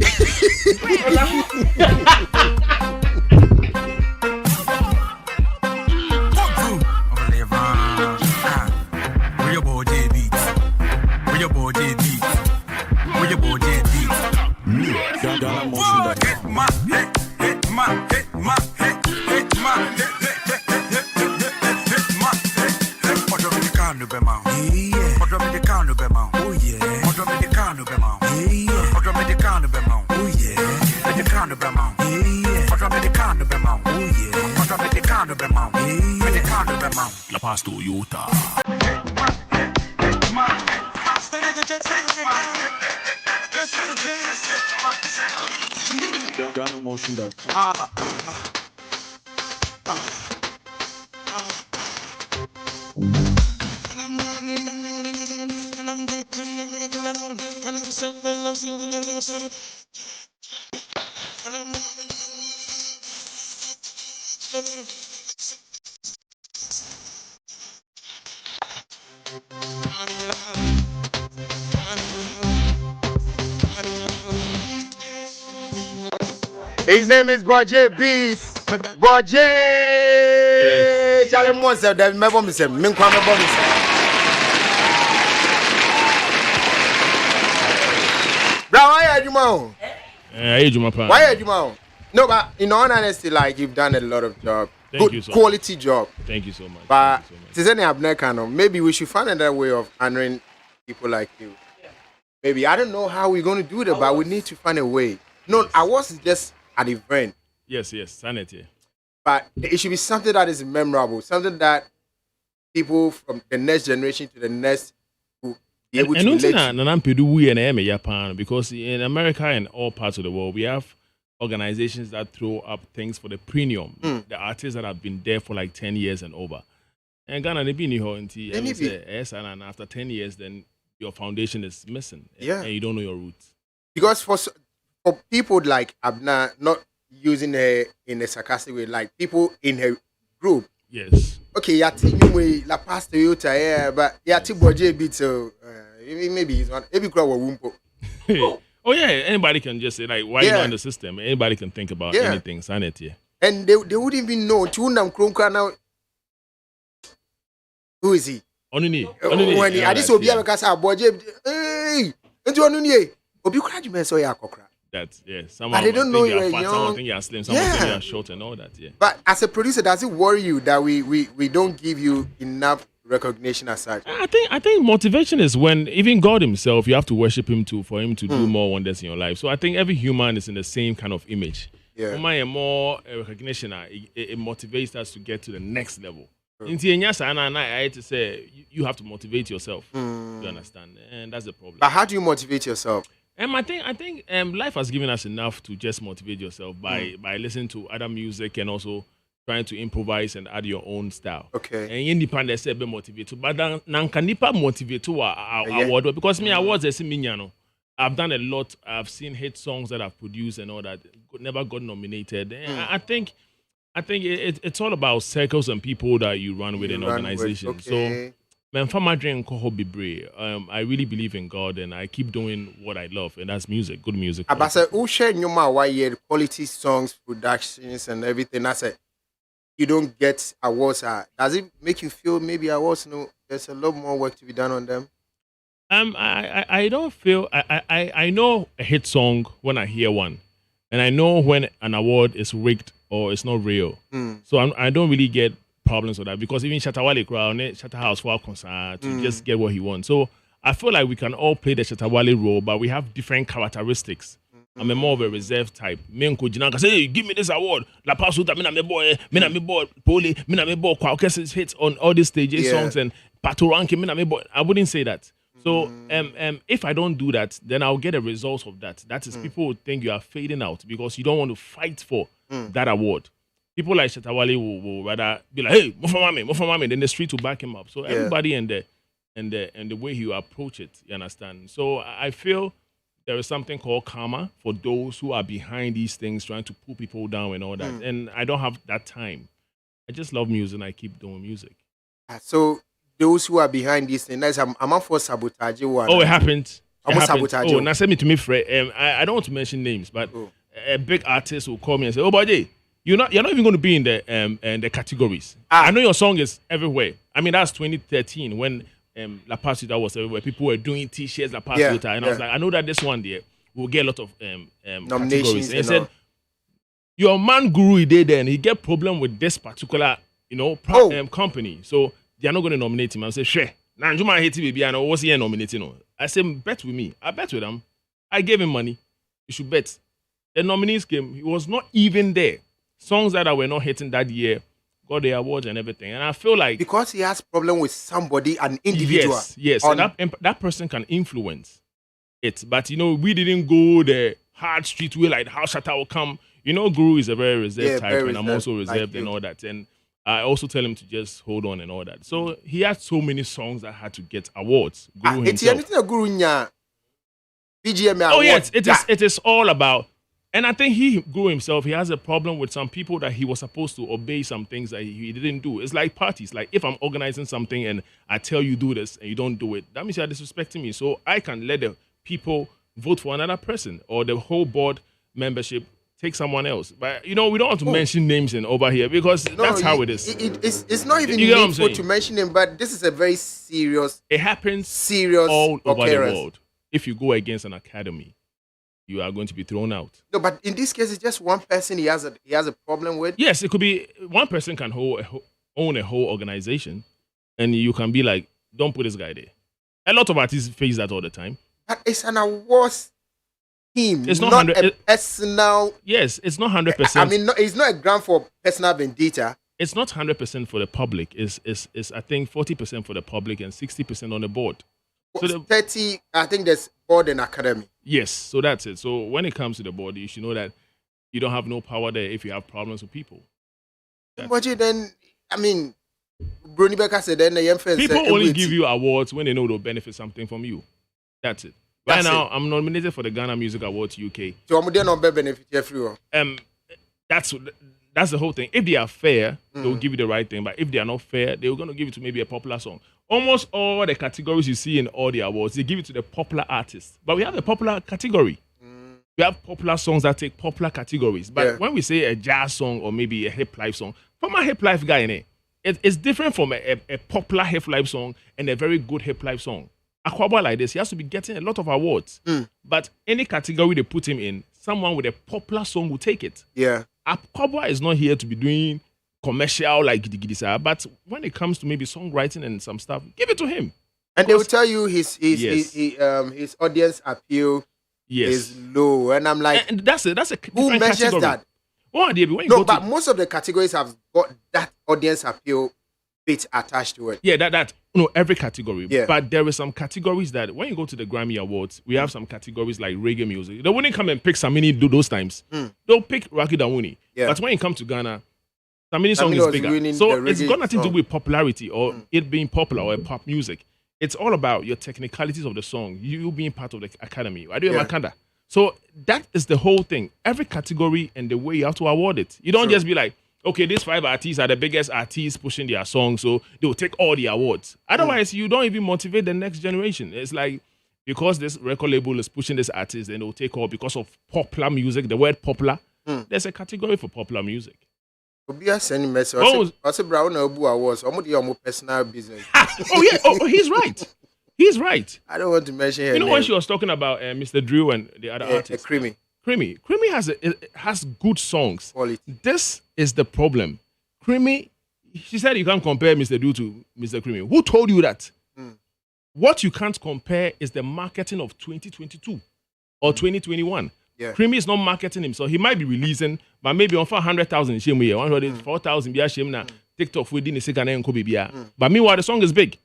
La Paz Toyota. His name is Boje Beats. Boje. Tell him once that my bomb is a min kwame bomb is. Bro, why are you man? Why are you man? No, but in all honesty, like you've done a lot of job. Thank you so quality job. Thank you so much. But maybe we should find another way of honoring people like you. Maybe I don't know how we're going to do that, but we need to find a way. No, I was just an event. Yes, sanity. But it should be something that is memorable, something that people from the next generation to the next will be able to relate to. Because in America and all parts of the world, we have organizations that throw up things for the premium. The artists that have been there for like 10 years and over. And Ghana, and after 10 years, then your foundation is missing. Yeah. And you don't know your roots. Because for people like Abna, not using her in a sarcastic way, like people in her group. Yes. Okay, yeah, anyway, La Paz Toyota, yeah, but yeah, Boje Beats, so maybe he's one. Maybe crowd will Oh yeah, anybody can just say like, why you not in the system? Anybody can think about anything, sanity. And they wouldn't even know. Chunam Kromka now. Who is he? Onuni. When I just obi because Boje, hey, into Onuni. Obi crowd man so ya kokra. That some but they don't know you're fat, young. Some think you're slim, some think you're short and all that. Yeah. But as a producer, does it worry you that we don't give you enough recognition as such? I think motivation is when even God himself, you have to worship him for him to do more wonders in your life. So I think every human is in the same kind of image. Yeah. More recognition, it motivates us to get to the next level. I had to say you have to motivate yourself. You understand, and that's the problem. But how do you motivate yourself? I think life has given us enough to just motivate yourself by listening to other music and also trying to improvise and add your own style. Okay. And independent say be motivate, but can nipa motivate to award because me awards as me I've done a lot. I've seen hit songs that I've produced and all that. Never got nominated. I think it's all about circles and people that you run with in organizations. Okay. So, I really believe in God and I keep doing what I love, and that's music, good music. But I who share why you quality songs, productions, and everything. I said you don't get awards. Does it make you feel maybe awards? No, there's a lot more work to be done on them. I don't feel I know a hit song when I hear one, and I know when an award is rigged or it's not real. So I don't really get problems with that because even Shatawale crowd, House for our concert to just get what he wants. So I feel like we can all play the Shatawale role, but we have different characteristics. I'm a more of a reserved type. Me say, hey, give me this award. La Pasuta, me boy, Poli, me boy, Kwakes hits on all these stages songs and Patoranki, me boy. I wouldn't say that. So if I don't do that, then I'll get a result of that. That is, people would think you are fading out because you don't want to fight for that award. People like Shatawale will rather be like, hey, more for mommy, then the street will back him up. So everybody in there, and the way you approach it. You understand? So I feel there is something called karma for those who are behind these things, trying to pull people down and all that. And I don't have that time. I just love music and I keep doing music. So those who are behind these things, I'm up for sabotage. Oh, it happened. I'm sabotage. Oh, now send me to me, Fred. I don't want to mention names, but a big artist will call me and say, "Oh, buddy, you're not even going to be in the categories. I know your song is everywhere. I mean, that's 2013 when La Paz Vita was everywhere. People were doing T-shirts La Paz Vita, and I was like, I know that this one there will get a lot of categories." And he said, "Your man Guru, he did, and he get problem with this particular, company, so they are not going to nominate him." I said, "Sure. Now you might hate baby. I know what's he nominating." I said, "Bet with me." I bet with him. I gave him money. You should bet. The nominees came. He was not even there. Songs that were not hitting that year got the awards and everything. And I feel like because he has problem with somebody, an individual. Yes. And that person can influence it. But we didn't go the hard street way like how Shatta will come. Guru is a very reserved type, and I'm also reserved and all that. And I also tell him to just hold on and all that. So he had so many songs that had to get awards. Guru himself. Oh yes, it is all about. And I think he grew himself. He has a problem with some people that he was supposed to obey some things that he didn't do. It's like parties. Like if I'm organizing something and I tell you do this and you don't do it, that means you're disrespecting me. So I can let the people vote for another person or the whole board membership take someone else. But we don't want to mention names over here because that's how it is. It's not even needful to mention them, but this is a very serious. It happens serious all over the world. If you go against an academy, you are going to be thrown out. No, but in this case, it's just one person he has a problem with. Yes, it could be one person can own a whole organization, and you can be like, don't put this guy there. A lot of artists face that all the time. But it's an awards team. It's not a personal. Yes, it's not 100%. I mean, it's not a grant for personal vendetta. It's not 100% for the public. It's I think 40% for the public and 60% on the board. So 30, I think there's board and academy. Yes, so that's it. So when it comes to the board, you should know that you don't have no power there if you have problems with people. But then, I mean, Bruni Becker said then the people only give you awards when they know they'll benefit something from you. That's it. Right now, I'm nominated for the Ghana Music Awards UK. So I'm not benefit everyone. That's the whole thing. If they are fair, they'll give you the right thing. But if they are not fair, they're going to give it to maybe a popular song. Almost all the categories you see in all the awards, they give it to the popular artists. But we have a popular category. We have popular songs that take popular categories. But when we say a jazz song or maybe a hip life song, from a hip life guy in it's different from a popular hip life song and a very good hip life song. Aquaba like this, he has to be getting a lot of awards. But any category they put him in, someone with a popular song will take it. Yeah. Aquaba is not here to be doing commercial like Gidigidisa, but when it comes to maybe songwriting and some stuff, give it to him. And they will tell you his audience appeal is low, and I'm like, and that's a different who measures category. that? But most of the categories have got that audience appeal bit attached to it. Yeah, every category. Yeah. But there are some categories that when you go to the Grammy Awards, we have some categories like reggae music. They wouldn't come and pick Samini those times. They'll pick Rocky Dawuni. Yeah. But when you come to Ghana, Samini song is bigger. So it's got nothing to do with popularity or it being popular or pop music. It's all about your technicalities of the song, you being part of the academy. I do Makanda. So that is the whole thing. Every category and the way you have to award it. You don't just be like, okay, these 5 artists are the biggest artists pushing their song, so they will take all the awards. Otherwise, you don't even motivate the next generation. It's like, because this record label is pushing this artist, then they'll take all because of popular music, the word popular. There's a category for popular music. Sending message. Also, Brown Awards. Personal business. He's right. He's right. I don't want to mention her name. When she was talking about Mr. Drew and the other artists. Creamy has good songs. Quality. This is the problem. Creamy, she said you can't compare Mr. Drew to Mr. Creamy. Who told you that? What you can't compare is the marketing of 2022 or 2021. Yeah. Creamy is not marketing himself. He might be releasing, but maybe on 400,000 shame here, 4,000 be shame now. TikTok within the second and Kobe. But meanwhile, the song is big.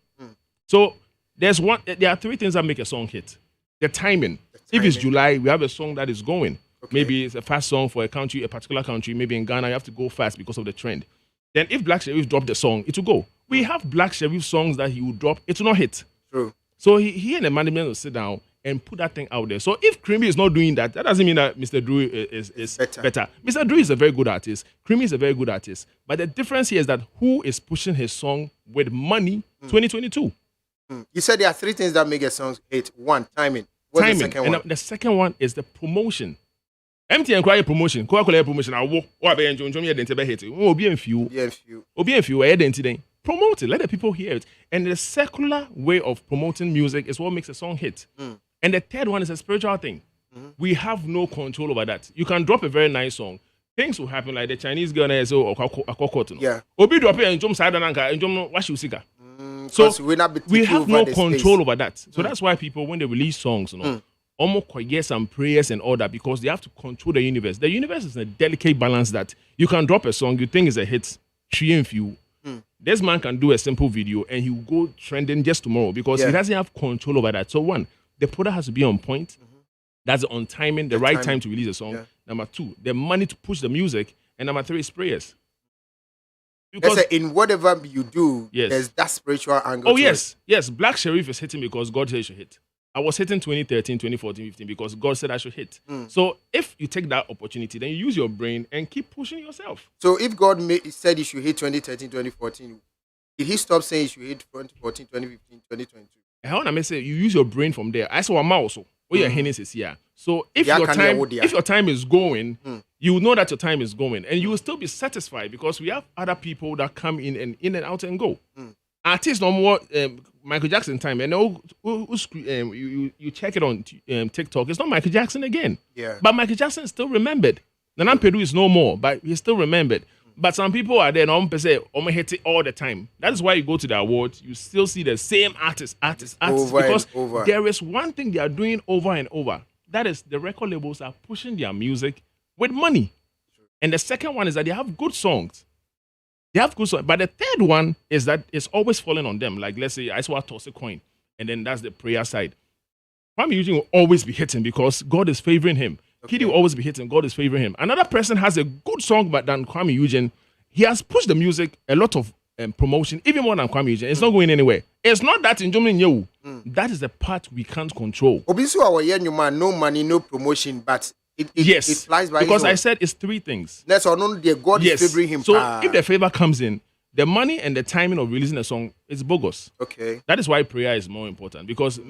So there are 3 things that make a song hit. The timing. If it's July, we have a song that is going. Okay. Maybe it's a fast song for a particular country. Maybe in Ghana, you have to go fast because of the trend. Then if Black Sherif drop the song, it will go. We have Black Sherif songs that he will drop, it will not hit. True. So he and the management will sit down and put that thing out there. So if Creamy is not doing that, that doesn't mean that Mr. Drew is better. Mr. Drew is a very good artist. Creamy is a very good artist. But the difference here is that who is pushing his song with money 2022? You said there are 3 things that make a song hit. 1, timing. What's the second one? The second one is the promotion. MTN cry promotion. Coca-Cola promotion. I walk. Or be enjoy the entire hit. Obi and few. Obi and few. Identity. Promote it. Let the people hear it. And the secular way of promoting music is what makes a song hit. And the third one is a spiritual thing. We have no control over that. You can drop a very nice song. Things will happen like the Chinese girl is yeah. Obi drop it and jump side and jump wash you sika. So we have no control over that. So that's why people, when they release songs, almost get some prayers and all that, because they have to control the universe. The universe is a delicate balance that you can drop a song you think is a hit, few. This man can do a simple video and he will go trending just tomorrow because he doesn't have control over that. So 1, the product has to be on point. That's on timing, the right time to release a song. Yeah. Number 2, the money to push the music. And number 3 is prayers. Because in whatever you do, there's that spiritual angle. Oh, yes. Yes, Black Sherif is hitting because God said he should hit. I was hitting 2013, 2014, 15 because God said I should hit. So if you take that opportunity, then you use your brain and keep pushing yourself. So if God said you should hit 2013, 2014, did he stop saying you should hit 2014, 2015, 2022? I want to say you use your brain from there. I saw a mouse. Your hands is here. So if your time is going, you know that your time is going, and you will still be satisfied because we have other people that come in and out and go. Artists no more Michael Jackson time, and you check it on TikTok. It's not Michael Jackson again. Yeah. But Michael Jackson is still remembered. Nanam Peru is no more, but he's still remembered. But some people are there and say, hit it all the time. That is why you go to the awards, you still see the same artists. Over because and over. There is one thing they are doing over and over. That is the record labels are pushing their music with money. And the second one is that they have good songs. But the third one is that it's always falling on them. Like, let's say, I saw toss a coin, and then that's the prayer side. Kwame Eugene will always be hitting because God is favoring him. Kiddy will always be hitting. God is favoring him. Another person has a good song, but than Kwame Eugene, he has pushed the music a lot of promotion, even more than Kwame Eugene. It's not going anywhere. It's not that in Jomin. That is the part we can't control. Obviously, no money, no promotion, but it flies by. Because I said it's 3 things. That's all. God is favoring him. So if the favor comes in, the money and the timing of releasing a song is bogus. Okay. That is why prayer is more important. Because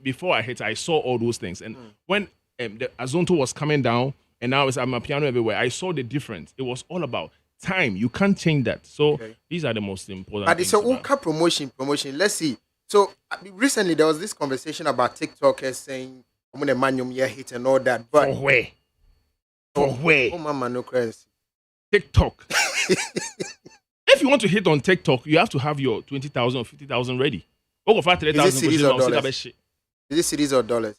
before I hit, I saw all those things, and when the Azonto was coming down, and now I'm a piano everywhere. I saw the difference. It was all about time. You can't change that. So these are the most important. But it's a Uka promotion. Let's see. So recently there was this conversation about TikTokers saying, "I'm gonna manual hit and all that." But for where? Oh mama, no crazy. TikTok. If you want to hit on TikTok, you have to have your 20,000 or 50,000 ready. Is it cities or dollars? Is it cities or dollars?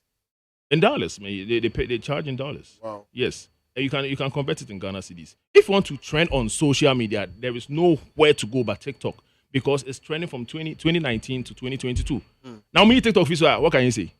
In dollars, man. They charge in dollars. Wow. Yes. And you can convert it in Ghana cedis. If you want to trend on social media, there is nowhere to go but TikTok because it's trending from 2019 to 2022. Now, me TikTok, what can you say?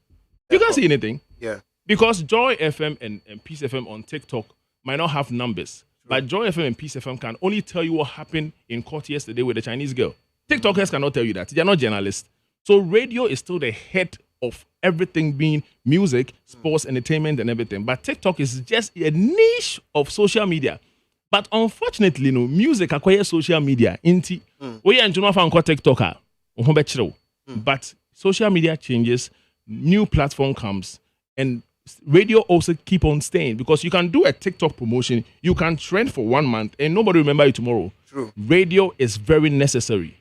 You can't see anything. Yeah. Because Joy FM and Peace FM on TikTok might not have numbers. But Joy FM and Peace FM can only tell you what happened in court yesterday with the Chinese girl. TikTokers cannot tell you that. They're not journalists. So radio is still the head of everything being music, sports, entertainment, and everything. But TikTok is just a niche of social media. But unfortunately, music acquires social media. We are TikToker. But social media changes, new platform comes, and radio also keep on staying because you can do a TikTok promotion, you can trend for 1 month, and nobody remember you tomorrow. True. Radio is very necessary.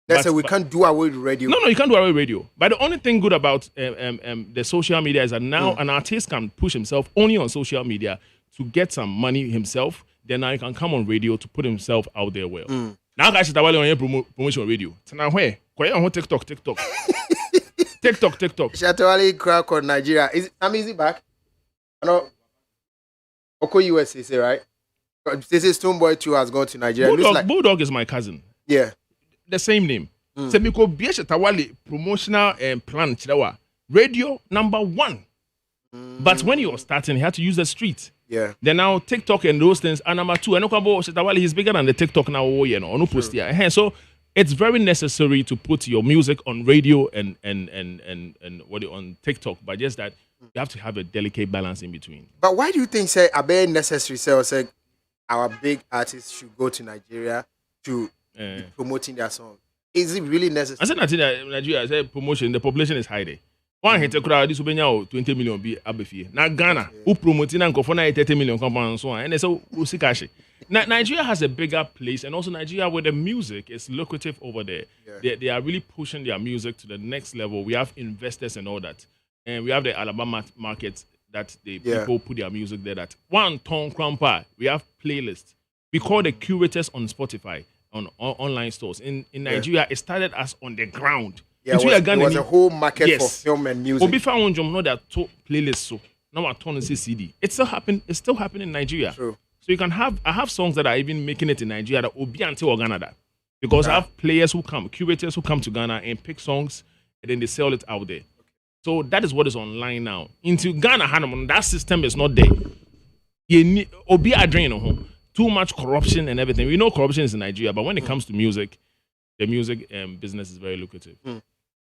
That's why we can't do away with radio. No, you can't do away with radio. But the only thing good about the social media is that now an artist can push himself only on social media to get some money himself. Then now he can come on radio to put himself out there well. Now guys, on your promotion on radio. Now where? TikTok. TikTok. Shatawale crack on Nigeria. Is it back? No. Oko USA, say right? This is Stonebwoy 2 has gone to Nigeria. Bulldog is my cousin. Yeah. The same name. So because Shatawale promotional plan radio number 1. But when you were starting, he had to use the street. Yeah. Then now TikTok and those things are number 2. And Shatawale, he's bigger than the TikTok now. No post here. So it's very necessary to put your music on radio and on TikTok, but just that you have to have a delicate balance in between. But why do you think say a very necessary say our big artists should go to Nigeria to be promoting their song? Is it really necessary? I said nothing that Nigeria, I said promotion, the population is high there. One hit a crowd, this will be now 20 million be abefi. Now Ghana, who promoting and for 30 million compound and so on. And so Usikashi. Nigeria has a bigger place, and also Nigeria with the music is lucrative over there. Yeah. They are really pushing their music to the next level. We have investors and all that. And we have the Alabama market that people put their music there. That one ton crampa. We have playlists. We call the curators on Spotify, on online stores. In Nigeria, it started as on the ground. Yeah, it was a whole market for film and music. Obi found know that playlists so now I turn and say CD. It's still happening in Nigeria. True. So I have songs that are even making it in Nigeria that Obi until Ghana that. Because I have players who come, curators who come to Ghana and pick songs and then they sell it out there. So that is what is online now. Into Ghana, that system is not there. Obi adrenaline, too much corruption and everything. We know corruption is in Nigeria, but when it comes to music, the music business is very lucrative.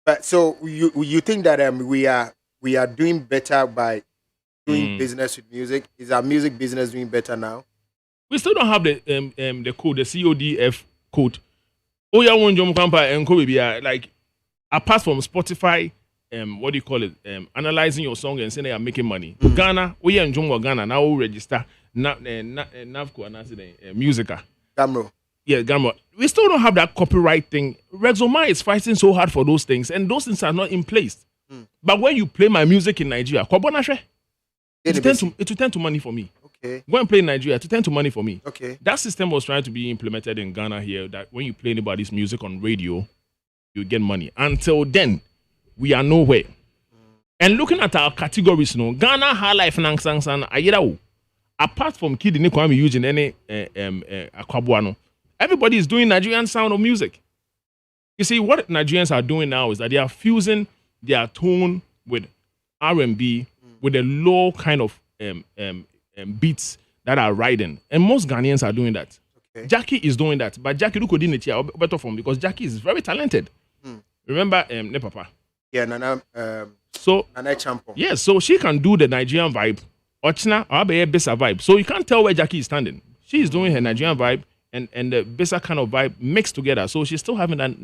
But so you think that we are doing better by doing business with music? Is our music business doing better now? We still don't have the code, the CODF code. Oh yeah, one jump and like apart from Spotify, what do you call it? Analyzing your song and saying they are making money. Ghana, we are in Ghana now. We register Navco and Musica. Gamro. Yeah, Gamma. We still don't have that copyright thing. Rexoma is fighting so hard for those things, and those things are not in place. But when you play my music in Nigeria, it will turn to money for me. Okay. Go and play in Nigeria, it will turn to money for me. Okay. That system was trying to be implemented in Ghana here, that when you play anybody's music on radio, you get money. Until then, we are nowhere. And looking at our categories, Ghana, High Life, Nang Sang San, Ayedao. Apart from Kid Nikwame using any Akwabuano, everybody is doing Nigerian sound of music. You see, what Nigerians are doing now is that they are fusing their tone with R&B, with a low kind of beats that are riding. And most Ghanaians are doing that. Okay. Jackie is doing that. But Jackie Lukodiniti better from because Jackie is very talented. Remember Ne Papa? Yeah, Nana Champo. Yes, so she can do the Nigerian vibe. Ochna, Abe Besa vibe. So you can't tell where Jackie is standing. She is doing her Nigerian vibe and the Besa kind of vibe mixed together. So she's still having that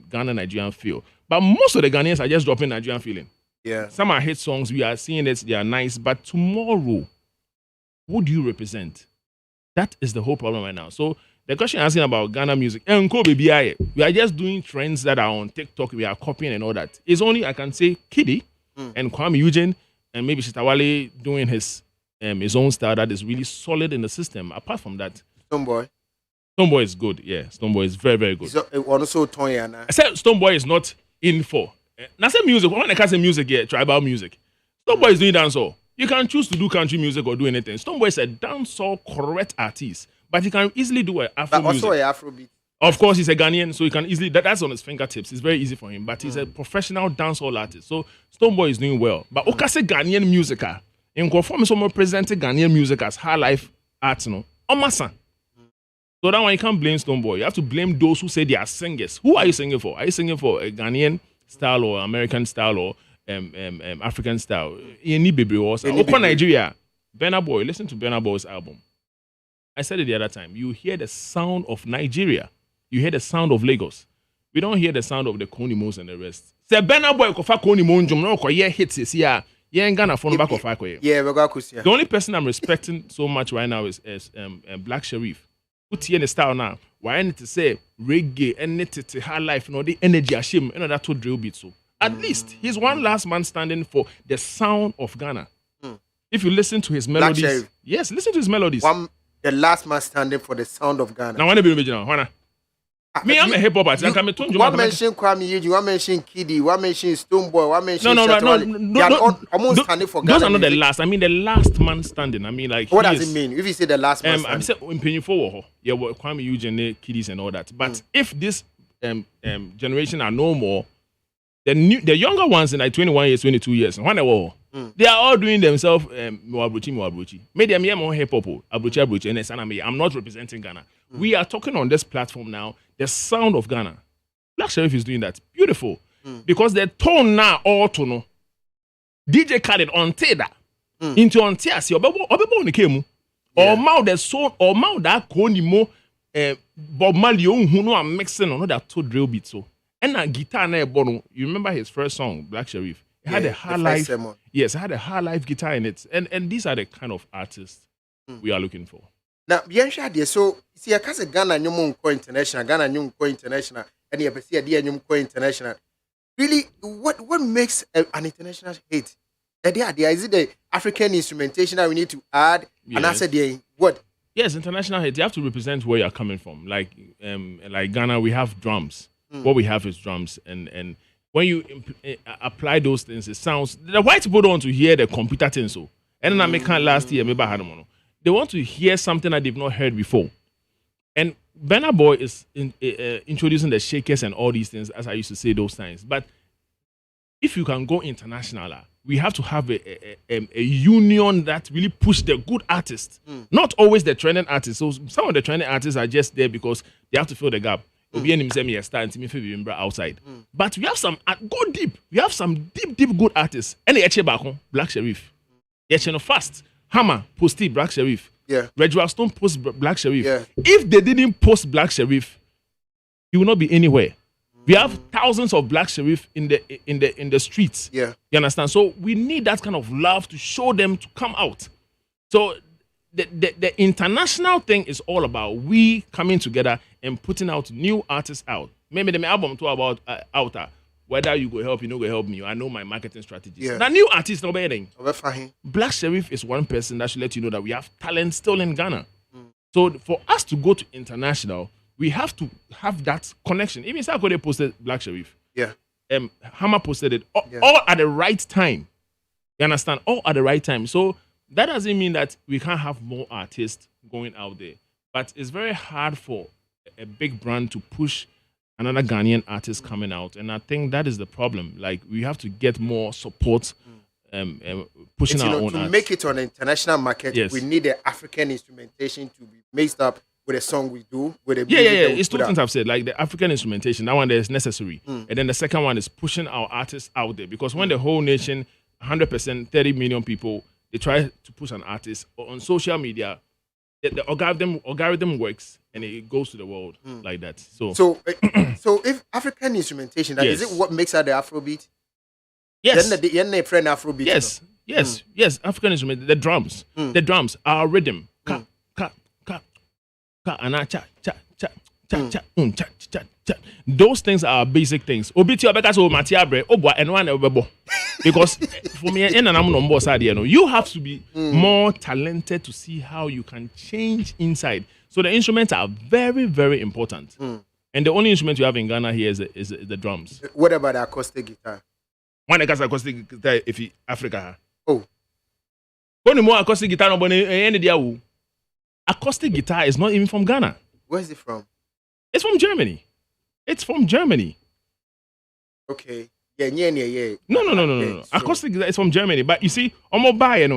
Ghana Nigerian feel. But most of the Ghanaians are just dropping Nigerian feeling. Yeah. Some are hit songs. We are seeing it. They are nice. But tomorrow, who do you represent? That is the whole problem right now. So the question asking about Ghana music, we are just doing trends that are on TikTok. We are copying and all that. It's only, I can say, Kiddy and Kwame Eugene and maybe Shitawale doing his own style that is really solid in the system. Apart from that, Stonebwoy is good. Yeah, Stonebwoy is very, very good. Also, Tonyana. I said Stonebwoy is not in for. Now say music. When I can say music, yeah, tribal music. Stonebwoy is doing dancehall. You can choose to do country music or do anything. Stonebwoy is a dancehall correct artist, but he can easily do an Afro music. Also an Afrobeat. Of course, he's a Ghanaian, so he can easily. That's on his fingertips. It's very easy for him. But he's a professional dancehall artist, so Stonebwoy is doing well. But Okase Ghanaian music, in conform some presenting Ghanaian music as high life art, Omasa. So that one you can't blame Stonebwoy. You have to blame those who say they are singers. Who are you singing for? Are you singing for a Ghanaian style or American style or African style? Any baby or Nigeria. Burna Boy, listen to Burna Boy's album. I said it the other time. You hear the sound of Nigeria. You hear the sound of Lagos. We don't hear the sound of the Konimos and the rest. Say Burna Boy kofa Konimo njum no ko ye hits is here. Ye ngana phone back of akwe. Yeah, we go kusia. The only person I'm respecting so much right now is Black Sherif. Who tie the style now? Why need to say reggae and it high life, the energy ashim, that to drill beat so. At least he's one last man standing for the sound of Ghana. If you listen to his melodies, yes, listen to his melodies. The last man standing for the sound of Ghana. Now, be original. Me, I'm a hip hop artist. One mention Kwame Eugene, one mention Kiddy, one mention Stonebwoy, one mention no. They are almost standing for Ghana. Those are not the last. I mean, the last man standing. I mean, like what does it mean if you say the last man standing? I'm saying in Penny yeah, Kwame Eugene, Kiddies, and all that. But if this generation are no more, The younger ones in like 21 years, 22 years, when they are all doing themselves Mwabruchi. Maybe I'm more hip hop, Abruchi, and I'm not representing Ghana. We are talking on this platform now, the sound of Ghana. Black Sherif is doing that. Beautiful. Because the tone now all to know. DJ Khaled on Teda. Into on Tiasi, or the Kemu. Or mouth the soul, or mouth that Koni mo Bob Marley who know I'm mixing on that two drill beat so. And a guitar na bono. You remember his first song, Black Sherif? It had a high life. Yes, it had a high life guitar in it. And these are the kind of artists we are looking for. Now, Bianca, so see, I can't say Ghana Nyum Ko International, Ghana Nyum Ko International, and you see a dear Nyum Ko International. Really, what makes an international hit? The idea is it the African instrumentation that we need to add? Yes. And I said, what? Yes, international hit. You have to represent where you're coming from. Like Ghana, we have drums. What we have is drums, and when you apply those things, it sounds. The white people don't want to hear the computer thing. So, and then I make last year, maybe I had one. They want to hear something that they've not heard before. And Burna Boy is introducing the shakers and all these things, as I used to say those times. But if you can go international, we have to have a union that really push the good artists, not always the trending artists. So some of the trending artists are just there because they have to fill the gap. Outside. But we have some, go deep. We have some deep good artists. And Black Sherif. Fast. Hammer, posted Black Sherif. Yeah. Reginald Stone post Black Sherif. Yeah. If they didn't post Black Sherif, he will not be anywhere. We have thousands of Black Sherif in the streets. Yeah. You understand? So we need that kind of love to show them to come out. So the international thing is all about we coming together and putting out new artists out. Maybe the album talk about outer. Whether you go help, you know, go help me. I know my marketing strategies. Yeah. Now, new artists, no better. Black Sherif is one person that should let you know that we have talent still in Ghana. So for us to go to international, we have to have that connection. Even Sarkodie posted Black Sherif. Yeah. Hammer posted it all at the right time. You understand? All at the right time. So that doesn't mean that we can't have more artists going out there. But it's very hard for a big brand to push another Ghanaian artist coming out. And I think that is the problem. Like, we have to get more support pushing our own to arts. make it on the international market, yes. We need the African instrumentation to be mixed up with a song we do. With a It's two things I've said. Like the African instrumentation, that one there is necessary. And then the second one is pushing our artists out there. Because when the whole nation, 100%, 30 million people, they try to push an artist on social media, the algorithm works and it goes to the world like that. So if African instrumentation, yes. Is it what makes out the Afrobeat? Yes. Then the friend Afrobeat. Yes. African instrument, the drums, our rhythm, ka and cha cha cha cha cha cha cha cha. Those things are basic things. Obiti obeka so matiabre obwa and one obebo. Because for me, you have to be more talented to see how you can change inside. So the instruments are very, very important. And the only instrument you have in Ghana here is the drums. What about the acoustic guitar? One acoustic guitar if Africa. Oh. Only more acoustic guitar no acoustic guitar is not even from Ghana. Where is it from? It's from Germany. Okay. Yeah. No. Acoustic guitar is from Germany. But you see, on my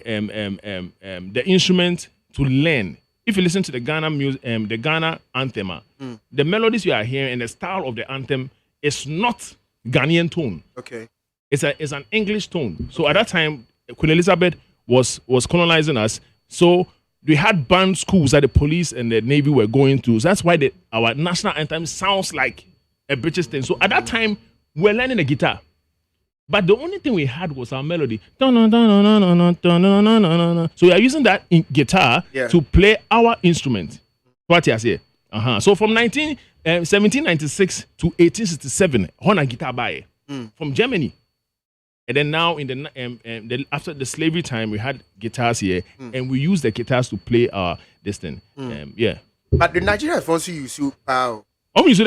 the instrument to learn. If you listen to the Ghana music, the Ghana anthem, the melodies you are hearing and the style of the anthem is not Ghanaian tone. Okay. It's an English tone. So at that time, Queen Elizabeth was colonizing us. So we had band schools that the police and the Navy were going to. So that's why our national anthem sounds like a British thing. So at that time, we were learning the guitar. But the only thing we had was our melody. So we are using that guitar to play our instrument. What you say? So from 1796 to 1867, Hona guitar by from Germany. And then now in the after the slavery time, we had guitars here, and we use the guitars to play this thing. But the Nigerians also use I'm use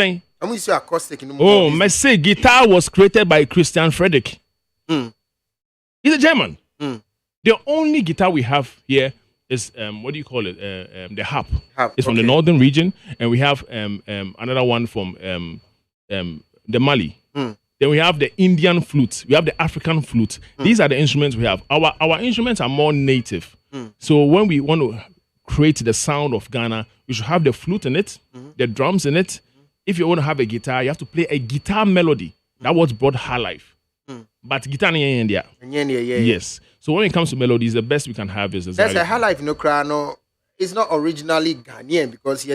acoustic. I say guitar was created by Christian Frederick. He's a German. The only guitar we have here is what do you call it? The harp. It's from the northern region, and we have another one from the Mali. Then we have the Indian flute. We have the African flute. These are the instruments we have. Our instruments are more native. So when we want to create the sound of Ghana, we should have the flute in it, the drums in it. If you want to have a guitar, you have to play a guitar melody. That was brought high life. But guitar in India. Yes. So when it comes to melodies, the best we can have is that's a high life no crano. It's not originally Ghanaian because no.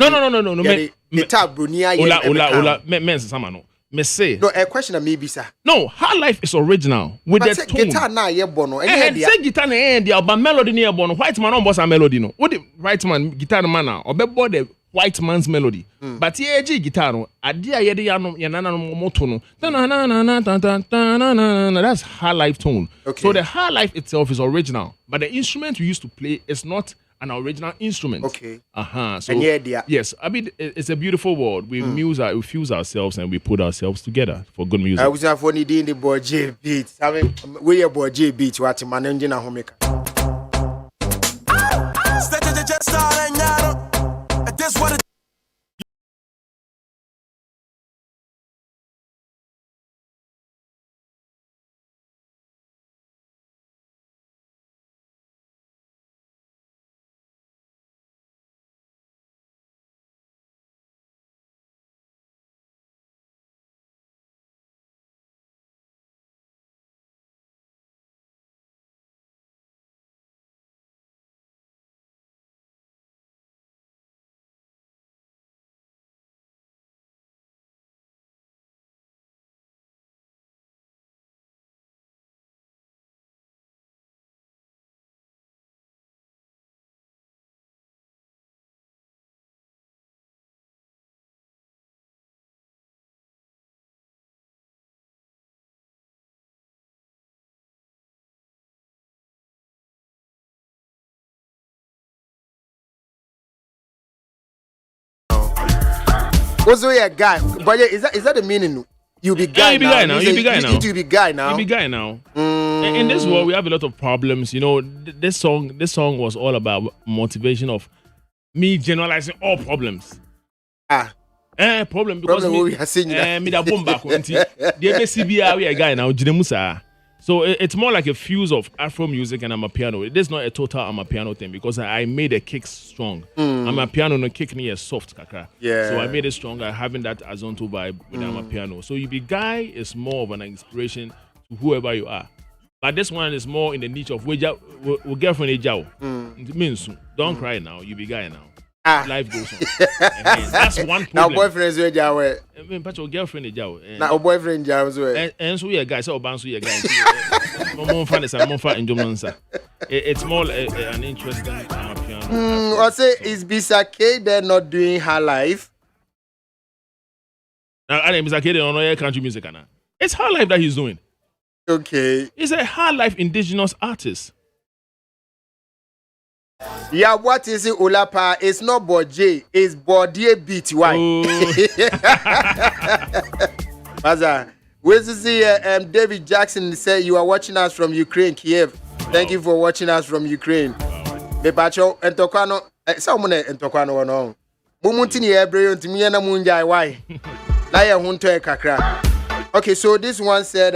Guitar Brunia. Ola. Men's samano. Me say. No, a question of maybe sir. No, high life is original with but the tone. Guitar na ye bono. Say guitar na India, but melody na ye bono. White man on boss a melody no. What the white man guitar man na obebo the white man's melody. But ye guitar no. Adia ye de ya nana no moto no. That's high life tone. Okay. So the high life itself is original, but the instrument we used to play is not an original instrument. Okay. So yes, I mean it's a beautiful world. We we fuse ourselves and we put ourselves together for good music. I was have only doing the boy J beat. I mean, we are boy J beat. What managing a homemaker. This what it was a guy, but is that the meaning? You be guy now. You be guy now. You be guy now. You be guy now. In this world, we have a lot of problems. You know, this song was all about motivation of me generalizing all problems. Problem because we are seeing that. Me da bomba konti. The MCBA we a guy now. Jinemusa. So it's more like a fuse of Afro music and amapiano. It is not a total amapiano thing because I made the kicks strong. Amapiano no kick me a soft kaka. Yeah. So I made it stronger, having that azonto vibe with amapiano. So you be guy is more of an inspiration to whoever you are. But this one is more in the niche of we girlfriend ejao. It means don't cry now. You be guy now. Life goes on. That's one problem. Now boyfriend is ejao. I mean, but your girlfriend ejao. Now boyfriend ejao as well. And so we are guys. So banso we are guys. It's more an interesting piano. I say is Bisa K there not doing her life? Now I Bisa K don't know country music now. It's her life that he's doing. Okay. He's a high life indigenous artist. Yeah, what is it, Olapa? It's not Bodje, it's Bodje beat. Why? Maza, where's to see David Jackson say you are watching us from Ukraine, Kiev. Thank you for watching us from Ukraine. Me pacho entokano someone entokano no. Mumuntini ebre ntimi na munjai why? Na ye hunto e kakra. Okay, so this one said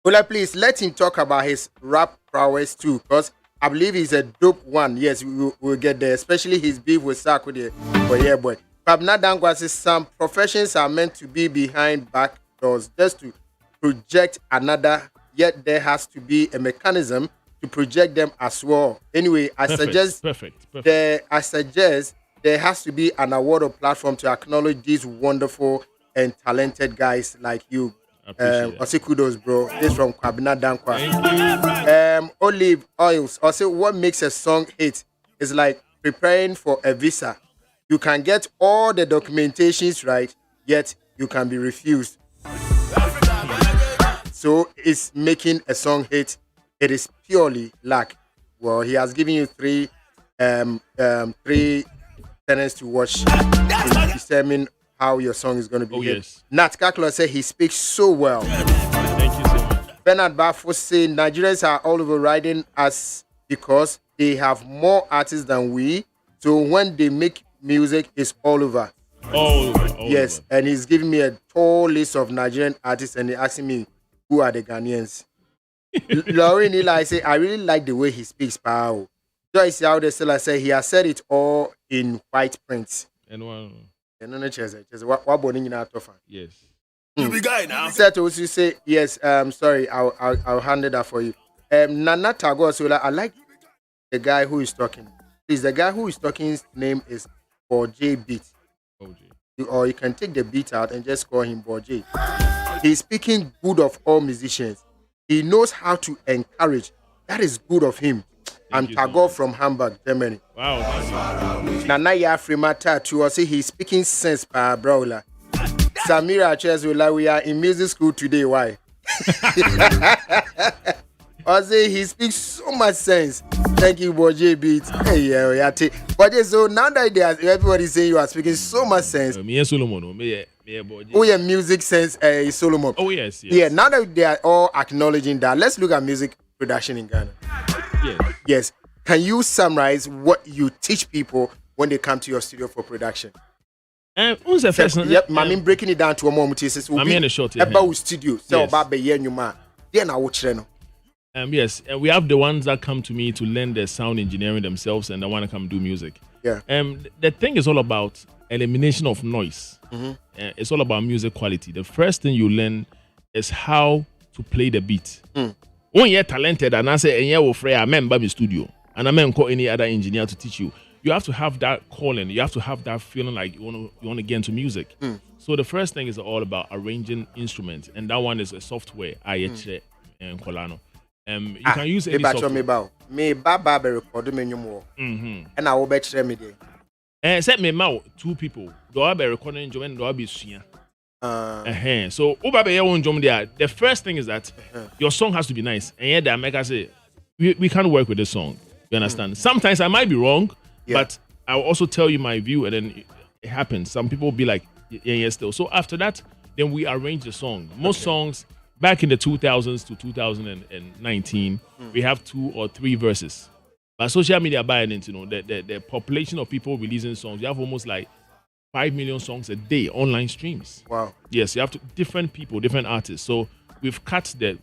Ola, please let him talk about his rap prowess too, because I believe he's a dope one. Yes, we'll get there, especially his beef with Sarkodie. But yeah, boy. Pabna Dangwa says some professions are meant to be behind back doors just to project another, yet there has to be a mechanism to project them as well. Anyway, I suggest there has to be an award or platform to acknowledge these wonderful and talented guys like you. Also kudos, bro. This from Kwabena Dankwa. Olive oils. Also, what makes a song hit is like preparing for a visa. You can get all the documentations right, yet you can be refused. So it's making a song hit. It is purely luck. Well, he has given you three tenants to watch to determine how your song is going to be hit. Yes. Nat Kaklo said he speaks so well. Thank you so much. Bernard Bafo said Nigerians are all overriding us because they have more artists than we. So when they make music, it's all over. Yes, and he's giving me a whole list of Nigerian artists and he's asking me who are the Ghanaians. Lauren Eli say, I really like the way he speaks, pal. Joyce out there still I say he has said it all in white print. And one. And no what boning in our Yes. You be guy now. Said to you say yes. Sorry, I'll handle that for you. Nana Tago so I like the guy who is talking. Please, the guy who is talking's name is Borje Beat. Or you can take the beat out and just call him Borje. He's speaking good of all musicians. He knows how to encourage. That is good of him. I'm Tago from Hamburg, Germany. Wow. Nana Yafrimata too. Say he's speaking sense, pa brawler. Samira Chesula, we are in music school today. Why? I say he speaks so much sense. Thank you, Borje Beats. Hey, yeah. But so now that everybody saying you are speaking so much sense. Me and Solomon, Oh yeah, music sense, Solomon. Oh yes. Yeah. Now that they are all acknowledging that, let's look at music production in Ghana. Yes. Can you summarize what you teach people when they come to your studio for production? Who's the first one? Yep, I mean breaking it down to a more mutis. I mean a short. About studio. So about be here, then I will channel. Yes, and we have the ones that come to me to learn the sound engineering themselves and they want to come do music. Yeah. The thing is all about elimination of noise. It's all about music quality. The first thing you learn is how to play the beat. When you're talented and I say, and you're afraid, I member my studio and I may call any other engineer to teach you. You have to have that calling. You have to have that feeling like you want to get into music. So the first thing is all about arranging instruments, and that one is a software. And Colano. You can use any software. Me baba be record me nyumo. And I will bet me there. Set me now 2 people. Do I be recording when do I be singing? So the first thing is that your song has to be nice. And yet the maker say we can't work with this song. You understand? Sometimes I might be wrong, but I'll also tell you my view, and then it happens. Some people will be like, yeah, still. So after that, then we arrange the song. Most songs back in the 2000s to 2019, we have 2 or 3 verses. But social media buying into the population of people releasing songs, you have almost like 5 million songs a day online streams. Wow. Yes, you have different people, different artists. So we've cut the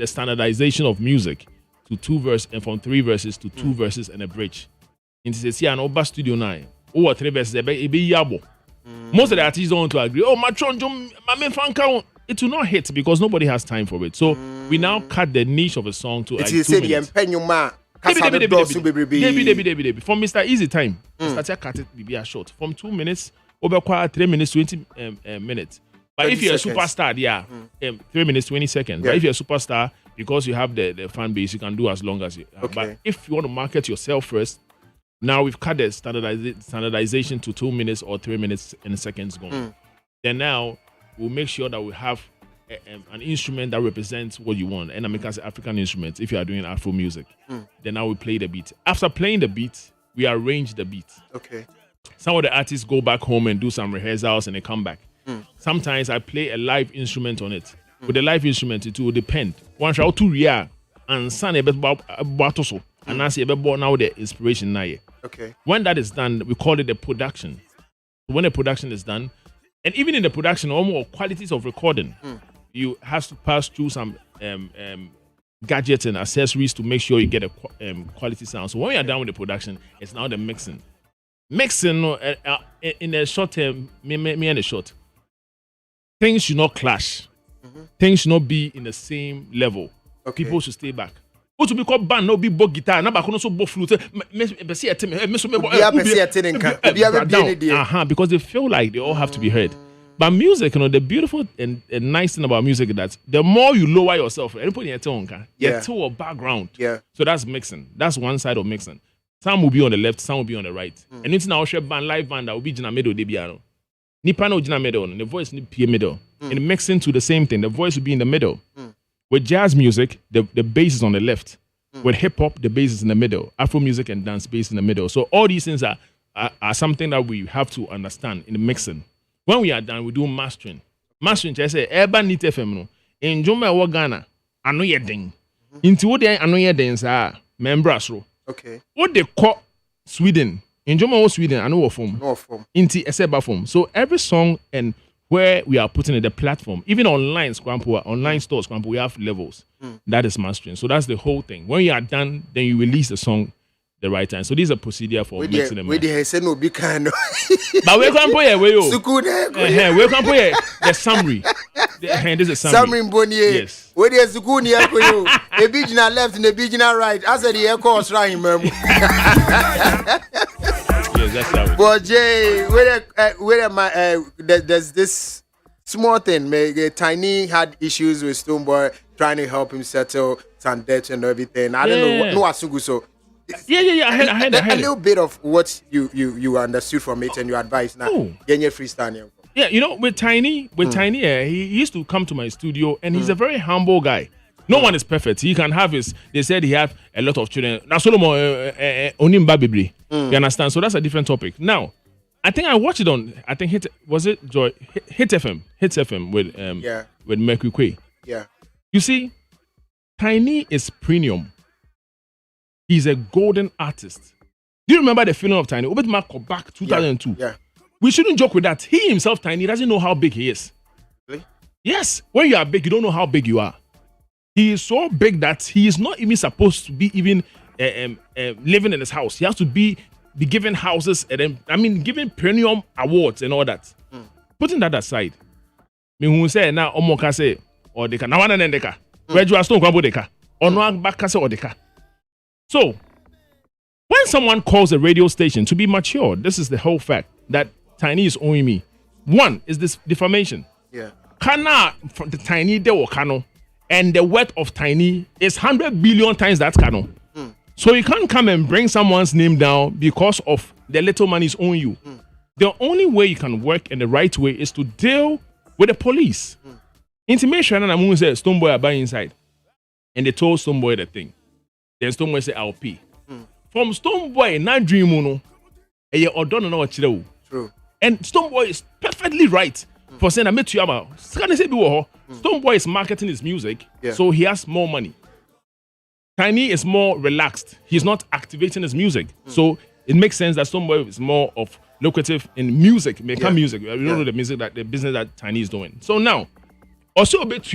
standardization of music to 2 verses, and from 3 verses to 2 verses and a bridge. Into the an Oba Studio 9 or 3 verses, it be yabo. Most of the artists don't want to agree. Oh, my main fan count. It will not hit because nobody has time for it. So we now cut the niche of a song to like 2 minutes. From Mr. Easy Time, Mr. cut it be a short. From 2 minutes, over 3 minutes, 20 minutes. But if you're a superstar, 3 minutes, 20 seconds. But if you're a superstar, because you have the fan base, you can do as long as you have. But if you want to market yourself first, now we've cut the standardization to 2 minutes or 3 minutes and seconds gone. Then now we'll make sure that we have an instrument that represents what you want. And I make us African instruments if you are doing Afro music. Then now we play the beat. After playing the beat, we arrange the beat. Okay. Some of the artists go back home and do some rehearsals and they come back. Sometimes I play a live instrument on it. With the live instrument, it will depend. One shot to react and son and I say now the inspiration now. Okay. When that is done, we call it the production. When the production is done, and even in the production, or more qualities of recording, you have to pass through some gadgets and accessories to make sure you get a quality sound. So when we are done with the production, it's now the mixing. Mixing in the short term, me and the short. Things should not clash. Things should not be in the same level. Okay. People should stay back. What to be called band? No, be both guitar. No, but also both flute. Because they feel like they all have to be heard. But music, the beautiful and nice thing about music is that the more you lower yourself, you put your tone, your tone or background. Yeah. So that's mixing. That's one side of mixing. Some will be on the left, some will be on the right. And it's now a band, live band that will be in the middle. Nipa no jina middle, the voice ni pie middle. And mixing to the same thing, the voice will be in the middle. With jazz music, the bass is on the left. With hip hop, the bass is in the middle. Afro music and dance bass in the middle. So all these things are something that we have to understand in the mixing. When we are done, we do mastering. Mastering, I say, Eba Nit FM no. In Joma wa Ghana, ano ye ding. Into what they ano ye ding sa members ro. Okay. What they call Sweden, In German Sweden, I know what form. No form. Inti Eseba form. So every song and where we are putting in the platform, even online online stores, we have levels. That is mastering. So that's the whole thing. When you are done, then you release the song the right time. So this is a procedure for mixing them. We say no be kind. But we can put it where you. We can put the summary. This is a summary. Yes. Where the Sukuni you. A regional left and a regional right. As the air course right, Yes, that's how it. But Jay, there's this small thing. Tiny had issues with Stonebwoy trying to help him settle some debt and everything. I don't know. No Asugu so. Yeah. I heard a little bit of what you understood from it and your advice now. Freestyle. Yeah, you know, with Tiny, he used to come to my studio and he's a very humble guy. No one is perfect. He can have they said he have a lot of children. Now Solomon Onimba Bibri. You understand? So that's a different topic. Now, I think I watched it on Hit FM with Mercury Quay. Yeah. You see, Tiny is premium. He's a golden artist. Do you remember the feeling of Tiny? Obet Marco back 2002. Yeah. We shouldn't joke with that. He himself, Tiny, doesn't know how big he is. Really? Yes. When you are big, you don't know how big you are. He is so big that he is not even supposed to be even living in his house. He has to be given houses and given premium awards and all that. Putting that aside, me who say now omoka say or deka na wana nendeka. Where you are stone kwabo deka. Or no back say or deka. So, when someone calls a radio station to be mature, this is the whole fact that Tiny is owing me. One is this defamation. Yeah. Kana from the Tiny de Wakano, and the worth of Tiny is 100 billion times that Kano. So you can't come and bring someone's name down because of the little money's owing you. The only way you can work in the right way is to deal with the police. Intimation and I'm say Stonebwoy are buying inside. And they told Stonebwoy the thing. Then Stonebwoy say I'll pay. From Stonebwoy, not dream no. True. And Stonebwoy is perfectly right for saying I met you about. Stonebwoy is marketing his music, so he has more money. Tiny is more relaxed. He's not activating his music. So it makes sense that Stonebwoy is more of lucrative in music, music. We don't know the business that Tiny is doing. So now, also a bit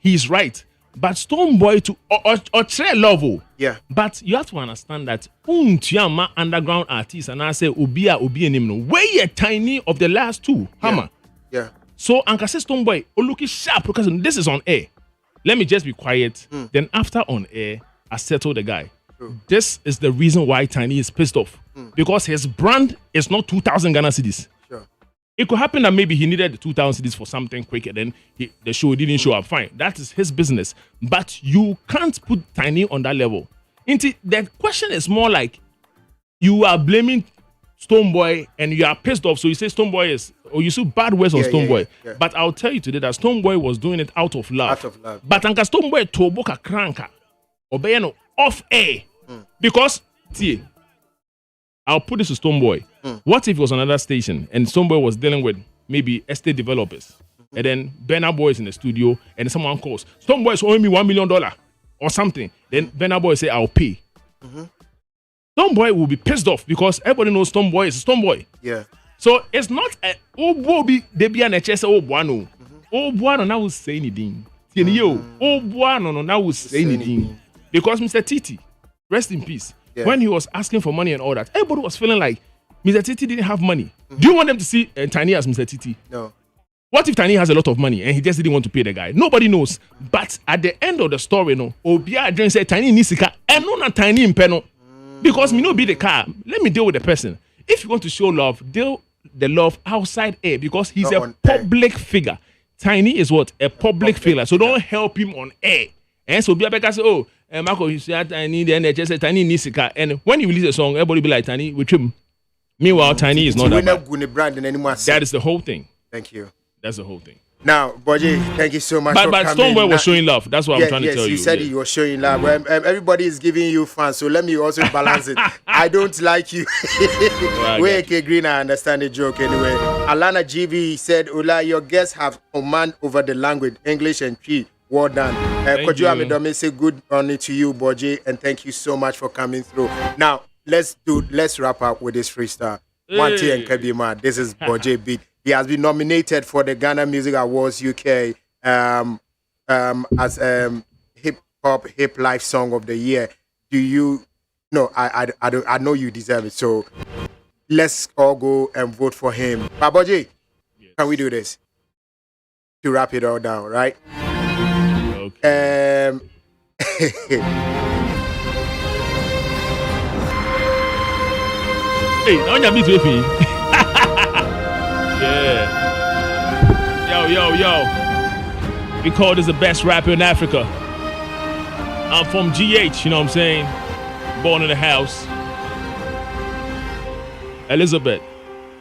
he's right. But Stonebwoy to or try level. Yeah. But you have to understand that underground artists and I say Obi and way Tiny of the last two. Hammer. Yeah. So Anka says Stonebwoy, looking sharp because this is on air. Let me just be quiet. Then after on air, I settle the guy. This is the reason why Tiny is pissed off. Because his brand is not 2,000 Ghana cedis. It could happen that maybe he needed the 2,000 cedis for something quick and then the show didn't show up. Fine. That is his business. But you can't put Tiny on that level. The question is more like you are blaming Stonebwoy and you are pissed off. So you say Stonebwoy is, or you see bad words on Stonebwoy. Yeah. But I'll tell you today that Stonebwoy was doing it out of love. But Anka Stonebwoy toboka cranka obeyano off air. Because, see, I'll put this to Stonebwoy. What if it was another station and Stonebwoy was dealing with maybe estate developers and then Burna Boy is in the studio and someone calls, Stonebwoy is owing me $1 million or something. Then Burna Boy say, I'll pay. Stonebwoy will be pissed off because everybody knows Stonebwoy is a Stonebwoy. Yeah. So it's not a they be an HS buano. Buano now will say anything. Buano now will say anything. Because Mr. Titi, rest in peace. Yeah. When he was asking for money and all that, everybody was feeling like Mr. Titi didn't have money. Do you want them to see Tiny as Mr. Titi? No. What if Tiny has a lot of money and he just didn't want to pay the guy? Nobody knows. But at the end of the story, Obia Adrian said Tiny needs a car and not Tiny in Peno. Because me no be the car. Let me deal with the person. If you want to show love, deal the love outside air because he's not a public figure. Tiny is what? A public figure. So don't help him on air. And so Biabeka say, Marco, you said Tiny, then they just said Tiny needs a car. And when you release a song, everybody be like, Tiny, with him. Meanwhile, Tiny is not that bad. That is the whole thing. Thank you. That's the whole thing. Now, Boji, thank you so much. But Stonebwoy was showing love. That's what I'm trying to tell you. You said you were showing love. Everybody is giving you fans, so let me also balance it. I don't like you. Wait, Green, I understand the joke anyway. Alana GV said, Ola, your guests have command over the language, English and Tree. Well done. Could you say good on it to you, Boji, and thank you so much for coming through. Now, let's wrap up with this freestyle. One T and Kabima. This is Boje Beat. He has been nominated for the Ghana Music Awards UK as hip life song of the year. Do you? No, I know you deserve it. So let's all go and vote for him. Boje, can we do this to wrap it all down? Right? Okay. Hey, on your beat with me. Yeah. Yo. We call this the best rapper in Africa. I'm from GH, you know what I'm saying? Born in the house. Elizabeth,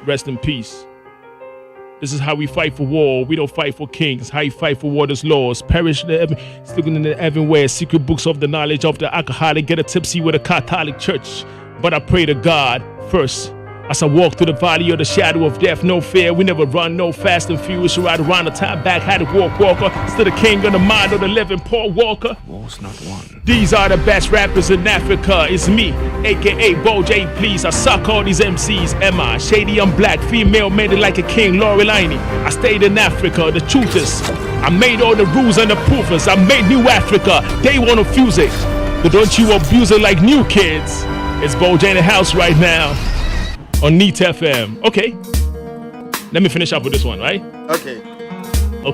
rest in peace. This is how we fight for war. We don't fight for kings. How you fight for what is lost. Perish looking in the everywhere. Secret books of the knowledge of the alcoholic. Get a tipsy with a Catholic church. But I pray to God first. As I walk through the valley of the shadow of death, no fear, we never run, no fast and furious. Ride around the time back, had to walker. Still the king of the mind of the living, Paul Walker. War's not won. These are the best rappers in Africa. It's me, aka Boje, please. I suck all these MCs. Am I shady? I'm black, female, made it like a king, Loreline. I stayed in Africa, the truth is, I made all the rules and the proofers. I made new Africa, they wanna fuse it. But don't you abuse it like new kids. It's Boje in the house right now. On Neat FM. Okay. Let me finish up with this one, right? Okay. On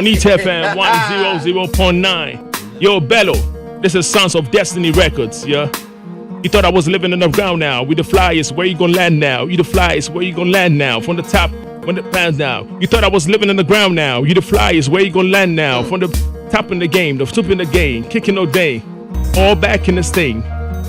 Neat FM 100.9. Yo, Bello. This is Sons of Destiny Records, yeah? You thought I was living in the ground now. We the flyers, where you gonna land now? You the flyers, where you gonna land now? From the top, when the plans now. You thought I was living in the ground now. You the flyers, where you gonna land now? From the top in the game, the soup in the game, kicking no day. All back in this thing.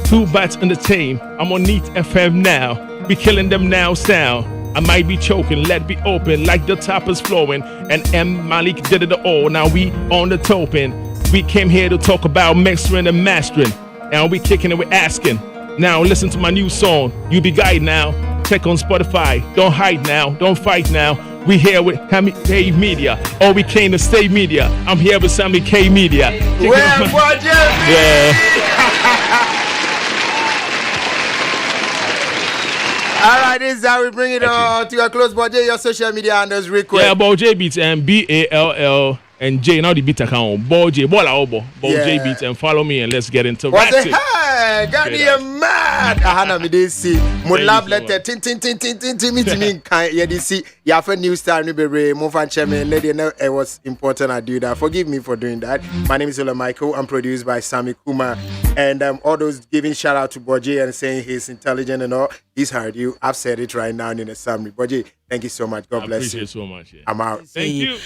2 bats in the chain. I'm on Neat FM now. We killing them now sound. I might be choking, let be open like the top is flowing. And M. Malik did it all. Now we on the toping. We came here to talk about mixing and mastering. And we kicking and we asking. Now listen to my new song. You be guide now. Check on Spotify. Don't hide now. Don't fight now. We here with Sammy K Media. Or we came to stay media. I'm here with Sammy K Media. Yeah. All right, this is how we bring it on to your close. Boje, your social media handles real quick. Yeah, Boje Beats and BALL and J. Now the beat account. Boje, Boje Beats, and follow me and let's get into what's it? Hey, God, you're mad. Ahana me dey see. Mo love letter tin me to me kan ye dey see. Ya for new star ni be mo fan chairman lady know it was important I do that. Forgive me for doing that. My name is Ola Michael. I'm produced by Sammy Kuma, and all those giving shout out to Boje and saying he's intelligent and all. He's heard you. I've said it right now in a summary. Boje, thank you so much. God bless you. Appreciate it so much. Yeah. I'm out. Thank you.